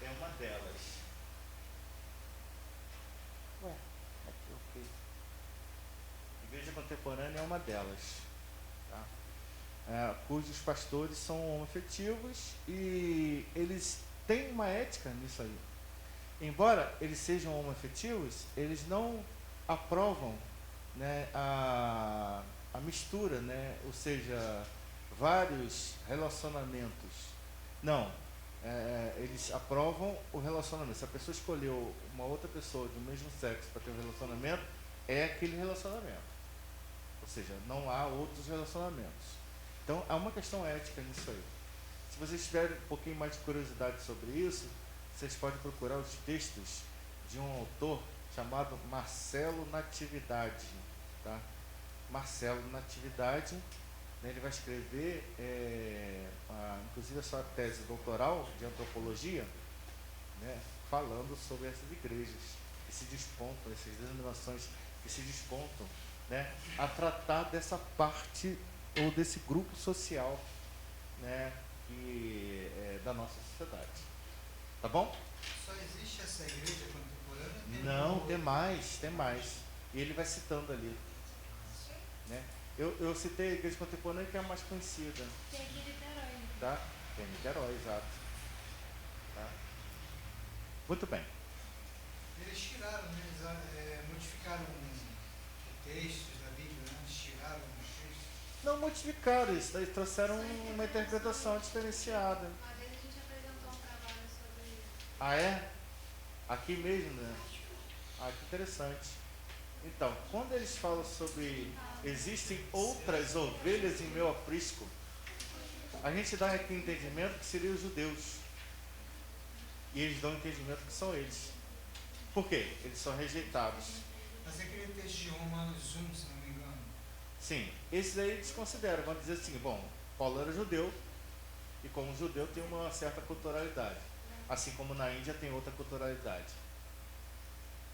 é uma delas. Aqui, ok. Igreja Contemporânea é uma delas, tá? Cujos pastores são homoafetivos e eles têm uma ética nisso aí. Embora eles sejam homoafetivos, eles não aprovam, né, a mistura, né, ou seja, vários relacionamentos. Não, eles aprovam o relacionamento. Se a pessoa escolheu uma outra pessoa do mesmo sexo para ter um relacionamento, é aquele relacionamento. Ou seja, não há outros relacionamentos. Então, há uma questão ética nisso aí. Se vocês tiverem um pouquinho mais de curiosidade sobre isso, vocês podem procurar os textos de um autor chamado Marcelo Natividade, tá? Marcelo Natividade, né, ele vai escrever, inclusive a sua tese doutoral de antropologia, né, falando sobre essas igrejas que se despontam, essas denominações que se despontam, né, a tratar dessa parte ou desse grupo social, né, da nossa sociedade. Tá bom? Só existe essa igreja contemporânea? Não, tem mais. E ele vai citando ali, né? Eu citei a igreja contemporânea, que é a mais conhecida. Tem aqui em Niterói. Tá? Tem em Niterói, exato. Tá? Muito bem. Eles tiraram, né? Eles modificaram textos da Bíblia, né? Eles tiraram os textos. Não modificaram isso, eles trouxeram uma interpretação diferenciada. Uma vez a gente apresentou um trabalho sobre isso. Ah, é? Aqui mesmo, né? Ah, que interessante. Então, quando eles falam sobre existem outras ovelhas em meu aprisco, a gente dá aqui entendimento que seriam os judeus. E eles dão entendimento que são eles. Por quê? Eles são rejeitados. Mas é aquele texto de Romanos 1, se não me engano. Sim, esses aí eles consideram, vão dizer assim, bom, Paulo era judeu, e como judeu tem uma certa culturalidade. Assim como na Índia tem outra culturalidade.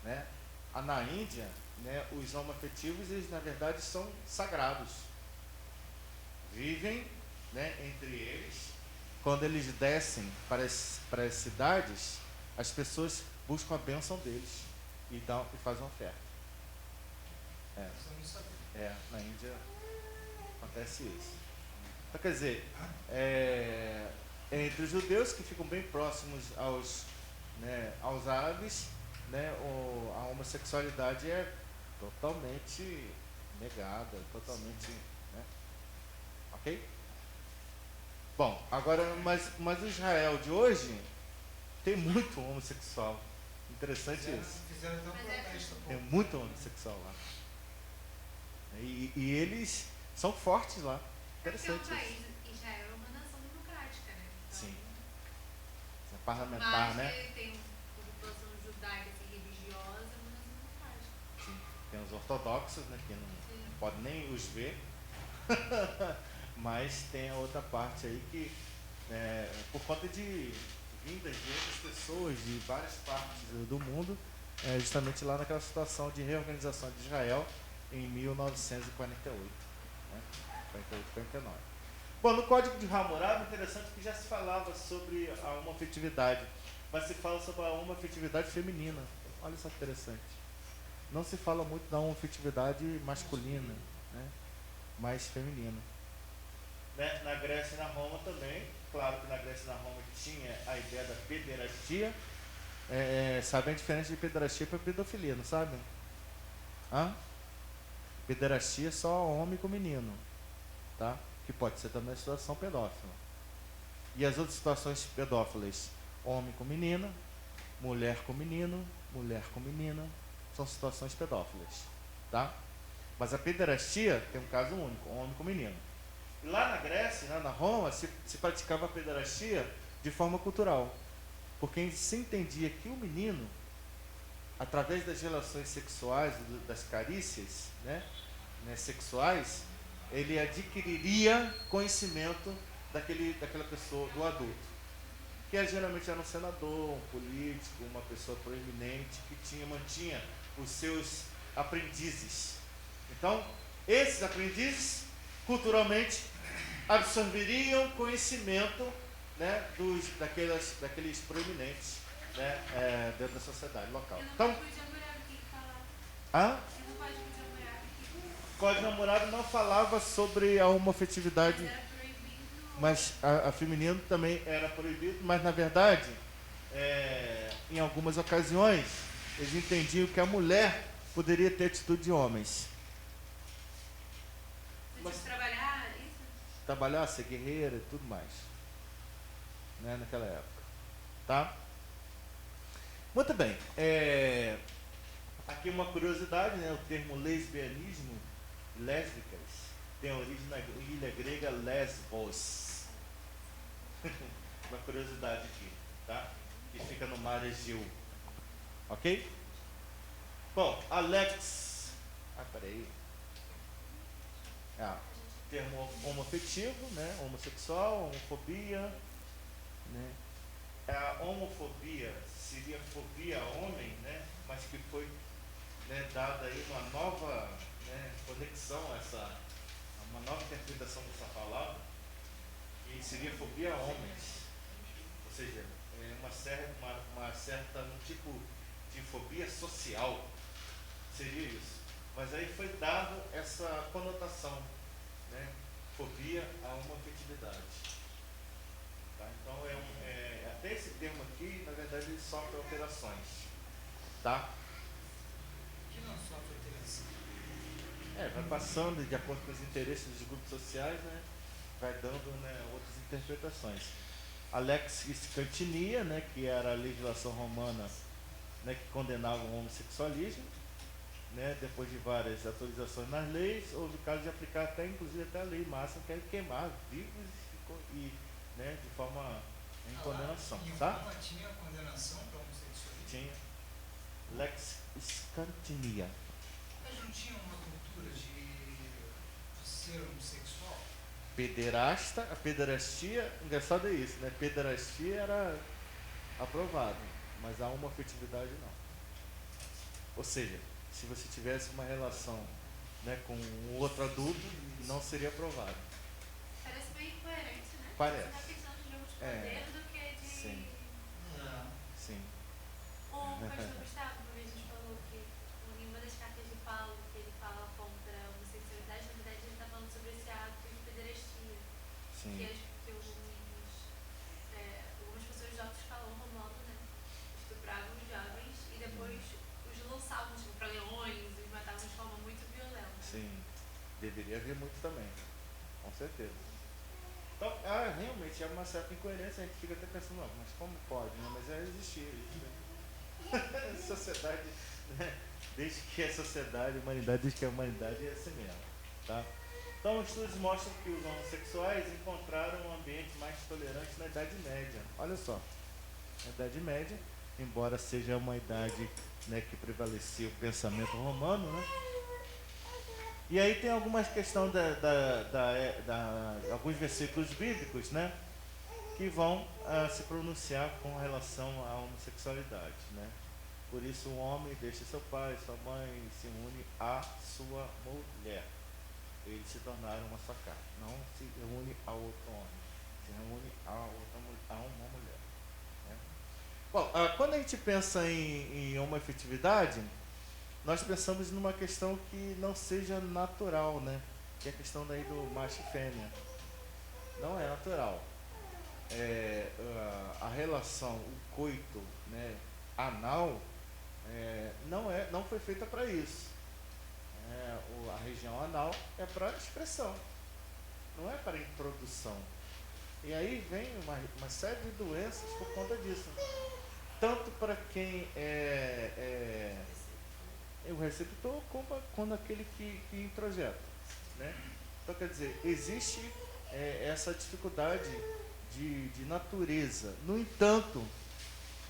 Né? Na Índia, né, os homoafetivos, eles na verdade são sagrados. Vivem, né, entre eles. Quando eles descem para as cidades, as pessoas buscam a bênção deles e fazem uma oferta. Na Índia acontece isso. Então, quer dizer, entre os judeus que ficam bem próximos aos árabes, né, a homossexualidade é totalmente negada, totalmente, né? Ok? Bom, agora, mas o Israel de hoje tem muito homossexual. Interessante isso. Fizeram até um protesto. Tem muito homossexual lá. E eles são fortes lá. Interessante Porque isso. Israel é uma nação democrática, né? Então, Sim. É parlamentar, né? Tem uma população judaica assim, religiosa, é uma nação democrática. Sim. Tem os ortodoxos, né, que não pode nem os ver. Mas tem a outra parte aí que, por conta de vindas de outras pessoas de várias partes do mundo, justamente lá naquela situação de reorganização de Israel em 1948, né? 48, 49. Bom, no Código de Hammurabi, interessante que já se falava sobre a homoafetividade, mas se fala sobre a homoafetividade feminina. Olha só que interessante. Não se fala muito da homoafetividade masculina, né? Mas feminina. Né? Na Grécia e na Roma também, claro que na Grécia e na Roma tinha a ideia da pederastia. Sabem a diferença de pederastia para pedofilia, não sabem? Pederastia é só homem com menino, tá? Que pode ser também a situação pedófila. E as outras situações pedófilas, homem com menina, mulher com menino, mulher com menina, são situações pedófilas, tá? Mas a pederastia tem um caso único, homem com menino. E lá na Grécia, na Roma, se praticava a pederastia de forma cultural, porque se entendia que o menino, através das relações sexuais, das carícias, sexuais, ele adquiriria conhecimento daquela pessoa, do adulto, que geralmente era um senador, um político, uma pessoa proeminente que mantinha os seus aprendizes. Então, esses aprendizes, culturalmente, absorveriam conhecimento, daqueles proeminentes, dentro da sociedade local. Então, o Código Hammurabi não falava sobre a homofetividade, mas a feminino também era proibido, mas na verdade, em algumas ocasiões, eles entendiam que a mulher poderia ter atitude de homens. Mas trabalhar isso? Trabalhar, ser guerreira e tudo mais, naquela época, tá? Muito bem. Aqui uma curiosidade, o termo lesbianismo, lésbicas, tem origem na ilha grega Lesbos. Uma curiosidade aqui, tá? Que fica no mar Egeu. Ok? Bom, Alex. Peraí. Termo homoafetivo, homossexual, homofobia. A homofobia seria fobia a homem, mas que foi dada aí uma nova conexão, uma nova interpretação dessa palavra, que seria fobia a homens. Ou seja, um tipo de fobia social, seria isso. Mas aí foi dado essa conotação, fobia a homofetividade. Tá? Então, até esse termo aqui, na verdade, ele sofre alterações. Tá? Que não sofre alteração? Vai passando de acordo com os interesses dos grupos sociais, vai dando outras interpretações. A lex scantinia, que era a legislação romana, que condenava o homossexualismo, depois de várias atualizações nas leis, houve o caso de aplicar inclusive até a lei máxima, que é queimar vivos de forma em condenação. Tá? Roma tinha condenação para homossexualismo? Tinha. Lex scantinia. Mas não tinha uma cultura de ser homossexual? Pederasta, a pederastia, engraçado é isso, pederastia era aprovado, mas a homofetividade não. Ou seja, se você tivesse uma relação com um outro adulto, não seria aprovado. Parece bem incoerente, né? Parece. Você está pensando de jogo de poder do que de... Sim. Sim. O pastor Gustavo uma vez nos falou que em uma das cartas de Paulo, que ele fala contra a homossexualidade, na verdade ele está falando sobre esse ato de pederastia. Sim. Que algumas pessoas de alto escalão romano, estupravam os jovens e depois os lançavam para leões, os matavam de forma muito violenta. Sim. Deveria haver muito também. Com certeza. Então, realmente é uma certa incoerência, a gente fica até pensando, não, mas como pode? Mas existia isso. Sociedade, desde que a sociedade, a humanidade, desde que a humanidade é assim mesmo. Tá? Então, estudos mostram que os homossexuais encontraram um ambiente mais tolerante na Idade Média. Olha só, na Idade Média, embora seja uma idade que prevalecia o pensamento romano, E aí tem algumas questões alguns versículos bíblicos, que vão se pronunciar com relação à homossexualidade, Por isso o homem deixa seu pai, sua mãe e se une à sua mulher. Eles se tornaram uma só carne. Não se une a outro homem, se une a uma mulher. Bom, quando a gente pensa em homoafetividade, nós pensamos numa questão que não seja natural, que é a questão daí do macho e fêmea. Não é natural. a relação, o coito, né, anal, não foi feita para isso. A região anal é para expressão, não é para introdução. E aí vem uma série de doenças por conta disso. Tanto para quem é o receptor, como quando aquele que introjeta, né? Então, quer dizer, existe essa dificuldade de natureza. No entanto,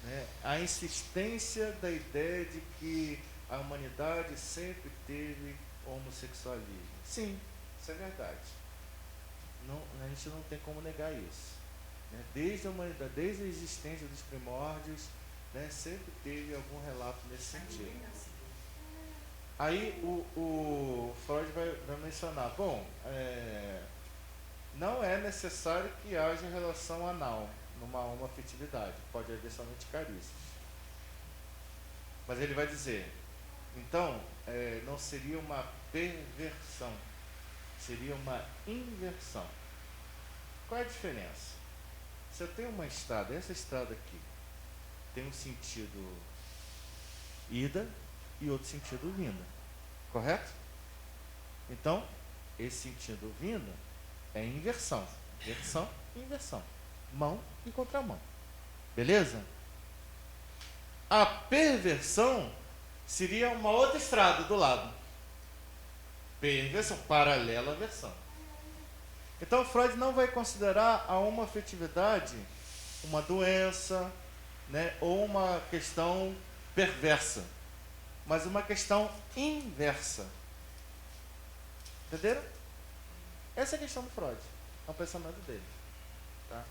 né, a insistência da ideia de que a humanidade sempre teve homossexualismo. Sim, isso é verdade. A gente não tem como negar isso. Né? Desde a humanidade, desde a existência dos primórdios, né, sempre teve algum relato nesse sentido. Aí o Freud vai mencionar, não é necessário que haja relação anal numa homoafetividade, pode haver somente carícias. Mas ele vai dizer, então, não seria uma perversão, seria uma inversão. Qual é a diferença? Se eu tenho uma estrada, essa estrada aqui tem um sentido ida e outro sentido vinda, correto? Então, esse sentido vinda é inversão, versão e inversão, mão e contramão, beleza? A perversão seria uma outra estrada do lado, perversão, paralela à versão. Então Freud não vai considerar a homoafetividade uma doença, né, ou uma questão perversa, mas uma questão inversa. Entenderam? Essa é a questão do Freud, é o pensamento dele. Tá?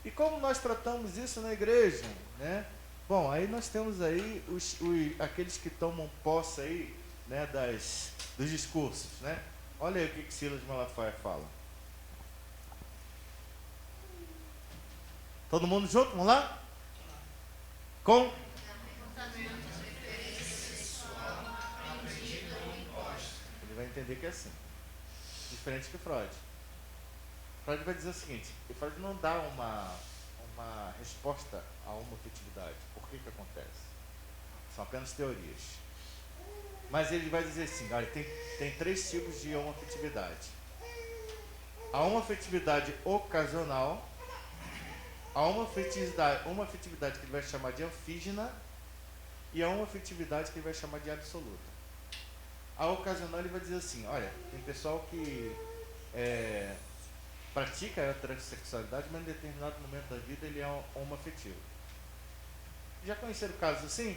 E como nós tratamos isso na igreja, né? Bom, aí nós temos aí aqueles que tomam posse aí, né, dos discursos, né? Olha aí o que Silas Malafaia fala. Todo mundo junto? Vamos lá? Com? Ele vai entender que é assim. Diferente que Freud. Freud vai dizer o seguinte, Freud não dá uma resposta a uma homoafetividade. Por que acontece? São apenas teorias. Mas ele vai dizer assim, olha, tem 3 tipos de homoafetividade. A homoafetividade ocasional, a homoafetividade que ele vai chamar de anfígena e a homoafetividade que ele vai chamar de absoluta. A ocasional ele vai dizer assim, olha, tem pessoal que pratica a heterossexualidade, mas em determinado momento da vida ele é homoafetivo. Já conheceram casos assim?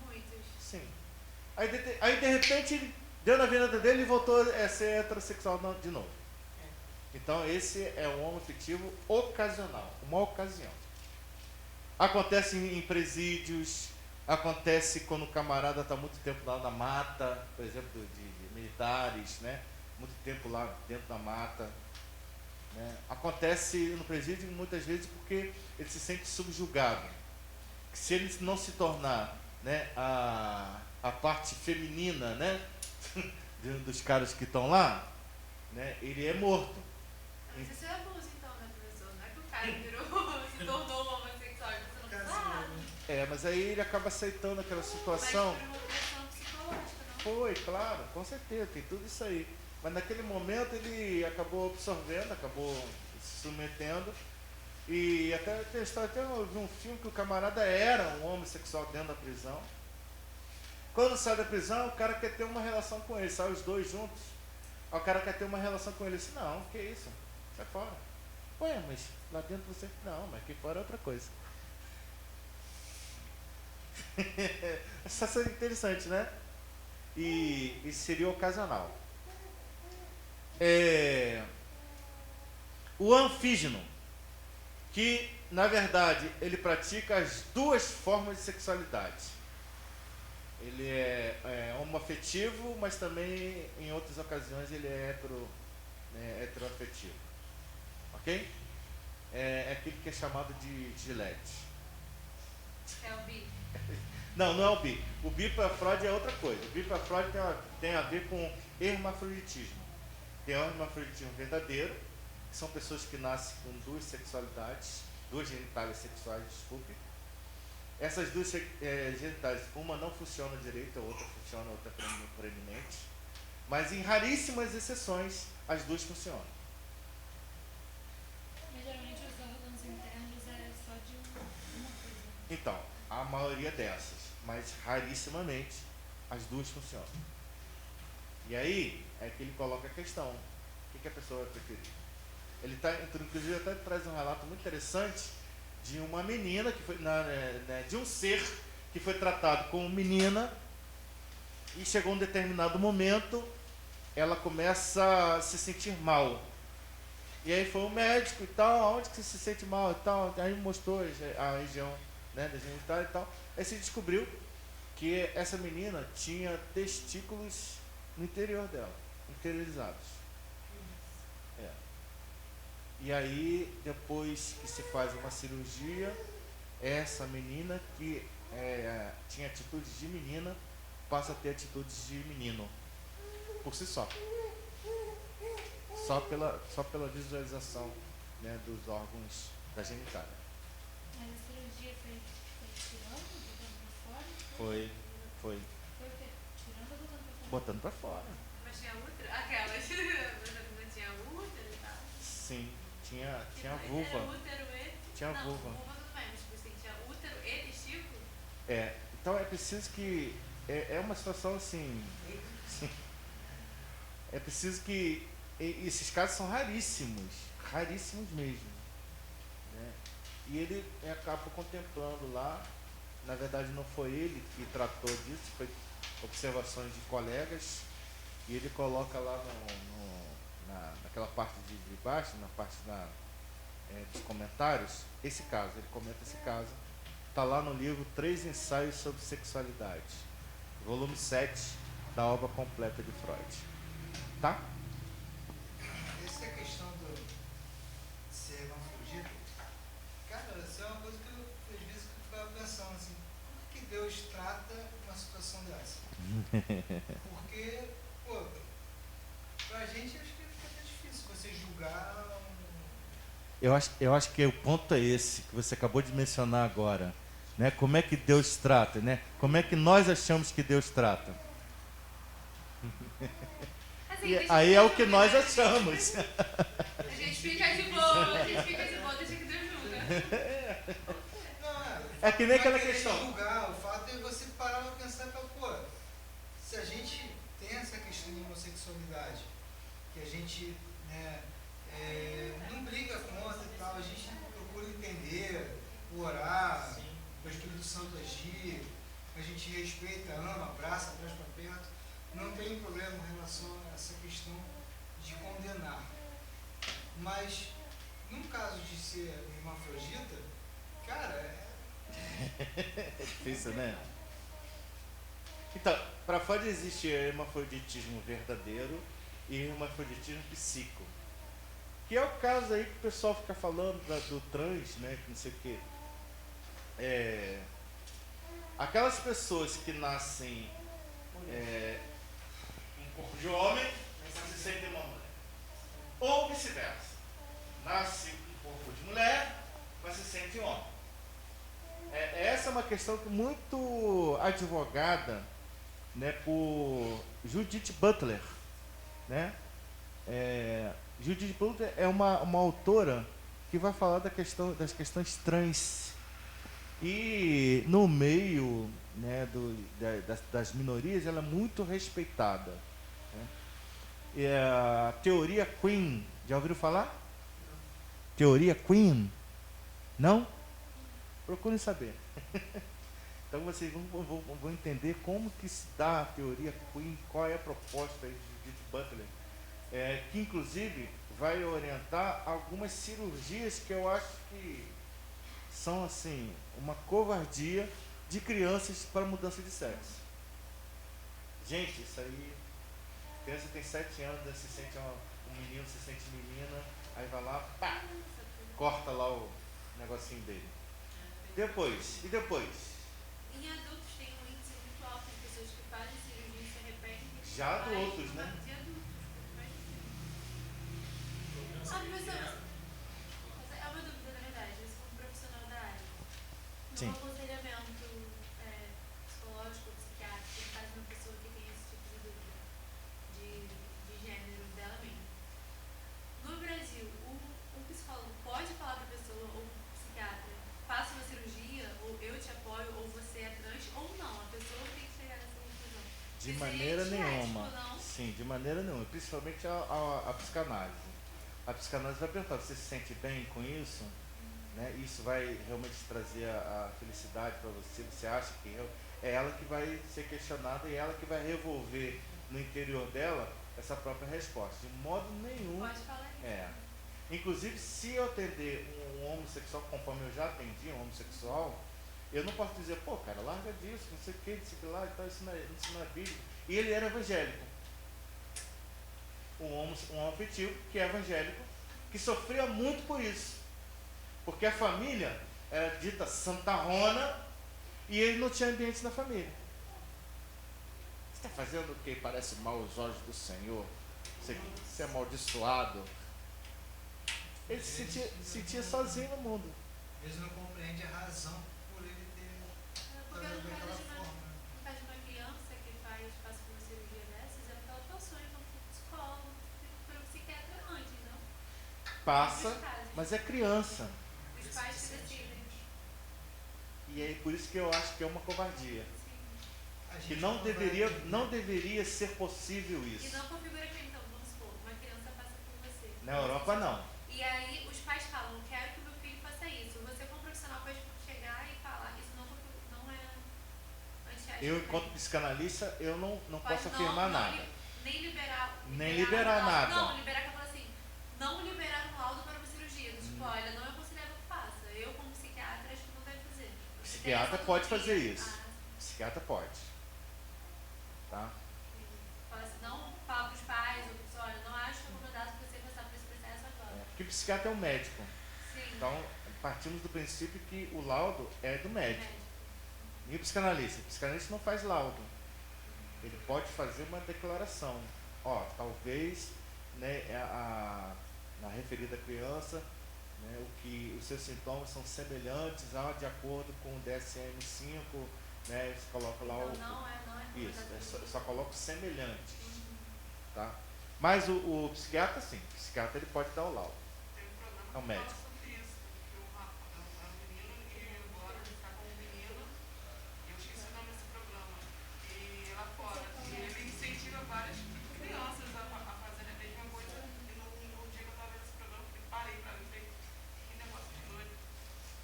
Muitos. Sim. Aí de repente, deu na vida dele e voltou a ser heterossexual de novo. Então esse é um homoafetivo ocasional, uma ocasião. Acontece em presídios, acontece quando o camarada está muito tempo lá na mata, por exemplo, de militares, né? Muito tempo lá dentro da mata. Né? Acontece no presídio muitas vezes porque ele se sente subjugado. Se ele não se tornar, né, a parte feminina, né, dos caras que estão lá, né, ele é morto. Mas isso é abuso então, né, professor? Não é que o cara se tornou homossexual e você não sabe. Mas aí ele acaba aceitando aquela situação. Mas por uma questão psicológica, não? Foi, claro, com certeza, tem tudo isso aí. Mas naquele momento ele acabou absorvendo, acabou se submetendo. E até eu vi um filme que o camarada era um homossexual dentro da prisão. Quando sai da prisão, o cara quer ter uma relação com ele, sai os dois juntos. Aí o cara quer ter uma relação com ele. Assim, não, que isso? Sai fora. Ué, mas lá dentro você... Não, mas aqui fora é outra coisa. Essa é interessante, né? E seria ocasional. O anfígeno, que na verdade ele pratica as 2 formas de sexualidade. Ele é homoafetivo, mas também em outras ocasiões ele é heteroafetivo. Ok? É aquele que é chamado de Gillette. É o bi. Não é o bi. O bi para Freud é outra coisa. O bi para Freud tem a ver com hermafroditismo. Tem o hermafroditismo verdadeiro, que que são pessoas que nascem com duas sexualidades, duas genitálias sexuais, desculpe. Essas duas genitais, uma não funciona direito, a outra funciona, a outra é proeminente. Mas em raríssimas exceções, as duas funcionam. Mas geralmente os órgãos internos é só de uma coisa. Então, a maioria dessas, mas rarissimamente, as duas funcionam. E aí é que ele coloca a questão: o que a pessoa vai preferir? Ele inclusive até traz um relato muito interessante de uma menina que foi de um ser que foi tratado como menina, e chegou um determinado momento, ela começa a se sentir mal. E aí foi o médico e tal, onde que você se sente mal e tal, aí mostrou a região, né, da genital e tal. Aí se descobriu que essa menina tinha testículos no interior dela, interiorizados. E aí, depois que se faz uma cirurgia, essa menina que tinha atitudes de menina passa a ter atitudes de menino, por si só. Só pela visualização, né, dos órgãos da genitália. Mas a cirurgia foi tirando, botando pra fora? Foi. Foi o quê? Tirando ou botando pra fora? Botando pra fora. Mas tinha útero? Aquelas. Não tinha útero e tal? Sim, tinha Era vulva. útero e... Tinha não, vulva. Vulva tudo bem, mas tipo assim, tinha útero e testículo? Então é preciso que... É uma situação assim... É preciso que... Esses casos são raríssimos. Raríssimos mesmo. Né? E ele acaba contemplando lá. Na verdade não foi ele que tratou disso, foi observações de colegas. E ele coloca lá naquela parte de baixo, na parte dos comentários, esse caso. Ele comenta esse caso. Está lá no livro 3 Ensaios sobre Sexualidade, volume 7 da obra completa de Freud. Tá? Essa é a questão de ser hermafrodita. Cara, isso é uma coisa que eu, às vezes, eu ficava pensando assim: como que Deus trata uma situação dessa? Porque, pô, pra gente acho que fica até difícil você julgar Eu acho que o ponto é esse que você acabou de mencionar agora, né? Como é que Deus trata, né? Como é que nós achamos que Deus trata? Assim, E aí é o que nós achamos. A gente fica de boa, deixa que Deus julga. É que nem aquela questão. Julgar, o fato é você parar pra pensar e falar, pô, se a gente tem essa questão de homossexualidade, que a gente, né, não briga contra e tal, a gente procura entender, orar, o Espírito Santo agir, a gente respeita, ama, abraça, traz para perto, não tem problema em relação a essa questão de condenar. Mas, no caso de ser hermafrodita, cara, É difícil, né? Então, para Freud existe hermafroditismo verdadeiro e hermafroditismo psíquico. Que é o caso aí que o pessoal fica falando do trans, né? Que não sei o quê. Aquelas pessoas que nascem um corpo de homem, mas se sentem uma mulher. Ou vice-versa. Nasce um corpo de mulher, mas se sente homem. Essa é uma questão muito advogada, né, por Judith Butler, né? Judith Butler é uma autora que vai falar das questões trans. E no meio, né, das minorias, ela é muito respeitada. Né? E a teoria Queen, já ouviram falar? Teoria Queen? Não? Procurem saber. Então vocês vão entender como que se dá a teoria Queen, qual é a proposta aí de Judith Butler, que inclusive vai orientar algumas cirurgias que eu acho que são assim uma covardia de crianças para mudança de sexo. Gente, isso aí, criança tem 7 anos, se sente um menino, se sente menina, aí vai lá, pá, corta lá o negocinho dele. Depois? Em adultos tem um índice muito alto de pessoas que fazem cirurgia e se arrependem. Já adultos, né? De adultos, mas É uma dúvida, na verdade, isso como profissional da área. No Sim. aconselhamento psicológico, psiquiátrico, ele faz uma pessoa que tem esse tipo de dúvida de gênero dela mesma. No Brasil, o psicólogo pode falar para a pessoa, ou psiquiatra, faça uma cirurgia, ou eu te apoio, ou você é trans, ou não. A pessoa tem que chegar nessa conclusão. De Se maneira seria nenhuma. ético, não? Sim, de maneira nenhuma. Principalmente a psicanálise. A psicanálise vai perguntar, você se sente bem com isso? Né? Isso vai realmente trazer a felicidade para você? Você acha que é ela que vai ser questionada e ela que vai revolver no interior dela essa própria resposta? De modo nenhum. Pode falar isso. Inclusive, se eu atender um homossexual, conforme eu já atendi um homossexual, eu não posso dizer, pô, cara, larga disso, não sei o que, lá, então, isso não é bíblico. E ele era evangélico. Um homoafetivo que é evangélico, que sofria muito por isso. Porque a família era dita santarrona e ele não tinha ambiente na família. Você está fazendo o que parece mal aos olhos do Senhor? Você é amaldiçoado. Ele se sentia sozinho no mundo. Eles não compreendem a razão por ele ter Porque no daquela caso forma. de uma criança que passa por uma cirurgia dessas, é porque ela passou então por um psicólogo, por um psiquiatra antes, não? Passa, mas é criança. Os pais que decidem. E aí por isso que eu acho que é uma covardia. A gente Que não vai- deveria ser possível E isso. não configura crime, então, vamos supor, uma criança passa por você. Na Europa não. E aí os pais falam, quero que meu filho faça isso. Você como profissional pode chegar e falar, isso não é antiético. Eu, enquanto psicanalista, eu não Pode posso afirmar nada. Nem liberar. Nem liberar não, nada. Não, liberar que eu falo assim, não liberar um laudo para uma cirurgia. Tipo, olha, não é aconselhável que faça. Eu como psiquiatra acho que não deve fazer. Você Psiquiatra tem essa pode autonomia. fazer isso. Psiquiatra pode. Tá? Fala assim, não fala para os pais, ou pessoal, olha, não acho recomendado que você passar por esse processo agora. Porque o psiquiatra é um médico. Sim. Então, partimos do princípio que o laudo é do médico. E o psicanalista? O psicanalista não faz laudo. Ele pode fazer uma declaração. Ó, talvez, né, na referida criança, né, os seus sintomas são semelhantes de acordo com o DSM-5, né, você coloca lá Então, não é isso, só coloca semelhantes. Tá? Mas o psiquiatra, sim. O psiquiatra ele pode dar o laudo. Tem um programa É um que médico. fala sobre isso, que um menino e agora ele está com um menino, eu esqueci o nome desse programa, e lá fora, e ele incentiva várias crianças a fazerem a mesma coisa, e no dia que eu estava vendo esse programa, eu parei para ver, que negócio de doido.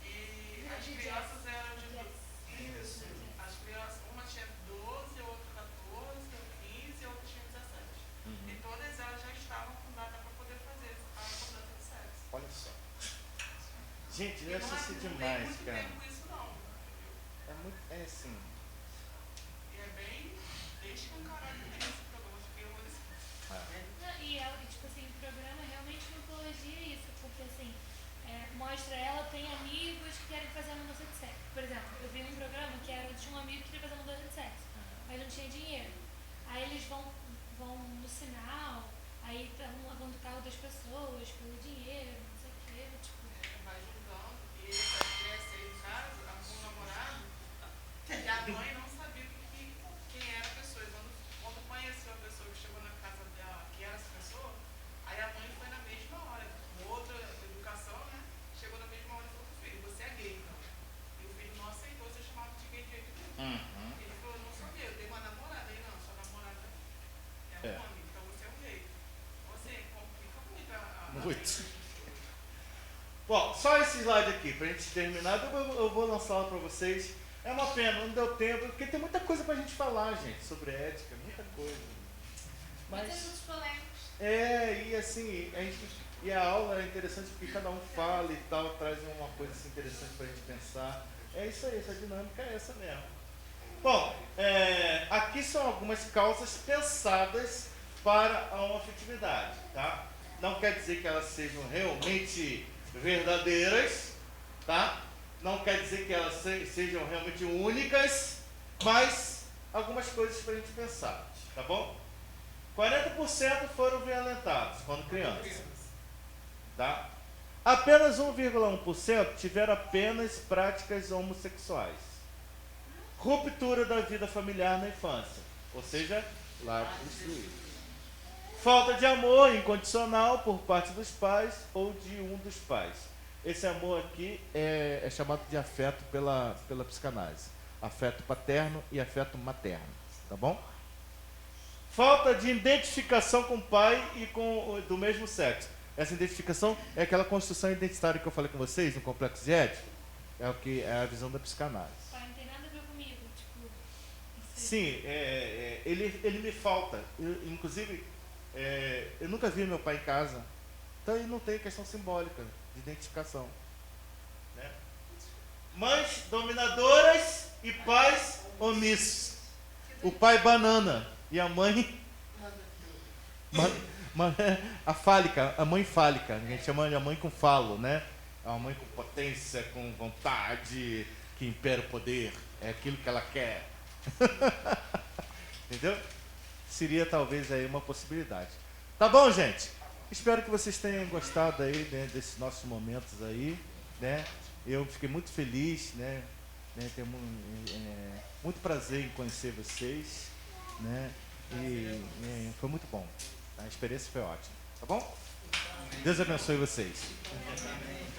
E as crianças eram de isso, as crianças, uma tinha 12, outra 14, outra 15, outra tinha 17. E todas elas já estavam com data para poder fazer a mudança de sexo. Olha só. Gente, E eu acho isso não tem demais, muito cara. tempo isso não, entendeu? É assim. E é bem escancarado mesmo esse programa, eu fiquei Não, e tipo assim, o programa realmente não apologia isso, porque assim, mostra ela tem amigos que querem fazer a mudança de sexo. Por exemplo, eu vi um programa que tinha um amigo que queria fazer a mudança de sexo, mas não tinha dinheiro. Aí eles vão no sinal, aí estão lavando o carro das pessoas pelo dinheiro, não sei o que, tipo. vai juntando, e essa criança aí em casa, com o namorado, e a mãe não sabia quem era a pessoa. E quando conheceu a pessoa que chegou na casa dela, que era essa pessoa, aí a mãe foi na mesma hora, outra educação, né? Chegou na mesma hora e falou pro filho, você é gay, então. E o filho não aceitou ser chamado de gay de jeito nenhum. Ele falou, não sou gay, eu tenho uma namorada. Aí não, sua namorada é um homem, então você é um gay. Então assim, complica muito a Muito. Bom, só esse slide aqui, pra gente terminar, eu vou lançá-lo pra vocês. É uma pena, não deu tempo, porque tem muita coisa pra gente falar, gente, sobre ética, muita coisa. Muitos Mas, assuntos polêmicos. e assim, a aula é interessante porque cada um fala e tal, traz uma coisa assim, interessante pra gente pensar. É isso aí, essa dinâmica é essa mesmo. Bom, aqui são algumas causas pensadas para a homoafetividade, tá? Não quer dizer que elas sejam realmente verdadeiras, tá? Não quer dizer que elas sejam realmente únicas, mas algumas coisas para a gente pensar, tá bom? 40% foram violentados quando crianças. Tá? Apenas 1,1% tiveram apenas práticas homossexuais. Ruptura da vida familiar na infância, ou seja, lar destruído. Falta de amor incondicional por parte dos pais ou de um dos pais. Esse amor aqui é chamado de afeto pela psicanálise. Afeto paterno e afeto materno, tá bom? Falta de identificação com o pai e com do mesmo sexo. Essa identificação é aquela construção identitária que eu falei com vocês no Complexo de Édipo. É o que é a visão da psicanálise. Pai, não tem nada a ver comigo, tipo... Sim, ele me falta. Inclusive, eu nunca vi meu pai em casa. Então ele não tem questão simbólica de identificação. Né? Mães dominadoras e pais omissos. O pai banana e a mãe... a fálica, a mãe fálica, a gente chama de a mãe com falo, né? É uma mãe com potência, com vontade, que impera o poder, é aquilo que ela quer. Entendeu? Seria talvez aí uma possibilidade. Tá bom, gente? Espero que vocês tenham gostado aí, né, desses nossos momentos aí, né? Eu fiquei muito feliz, né? Tenho muito prazer em conhecer vocês, né? E foi muito bom. A experiência foi ótima, tá bom? Deus abençoe vocês. Tá funcionando.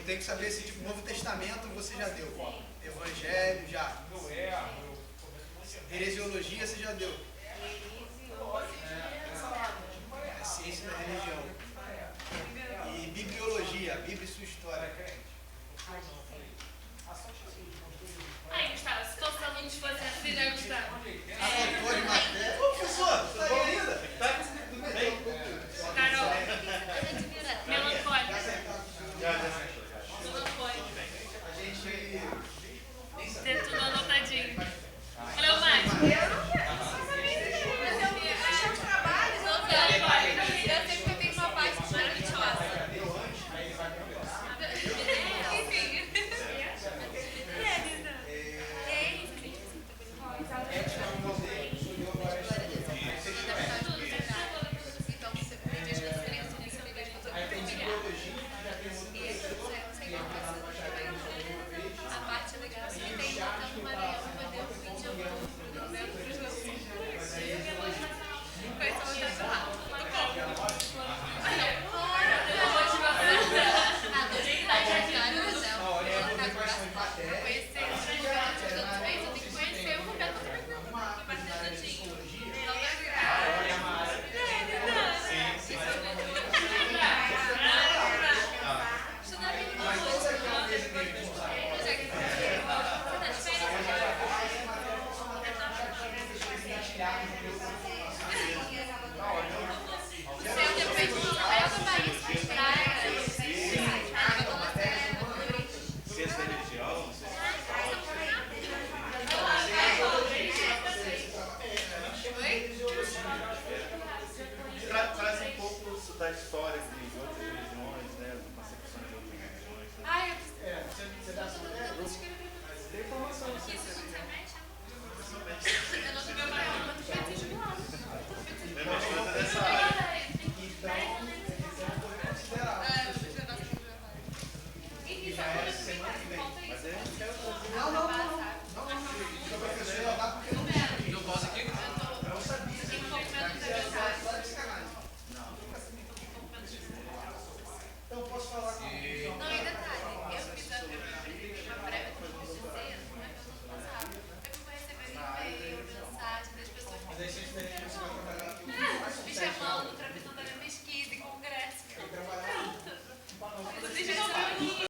tenho que saber se tipo Novo Testamento você já deu. Evangelho já. Heresiologia você já deu. É ciência da religião.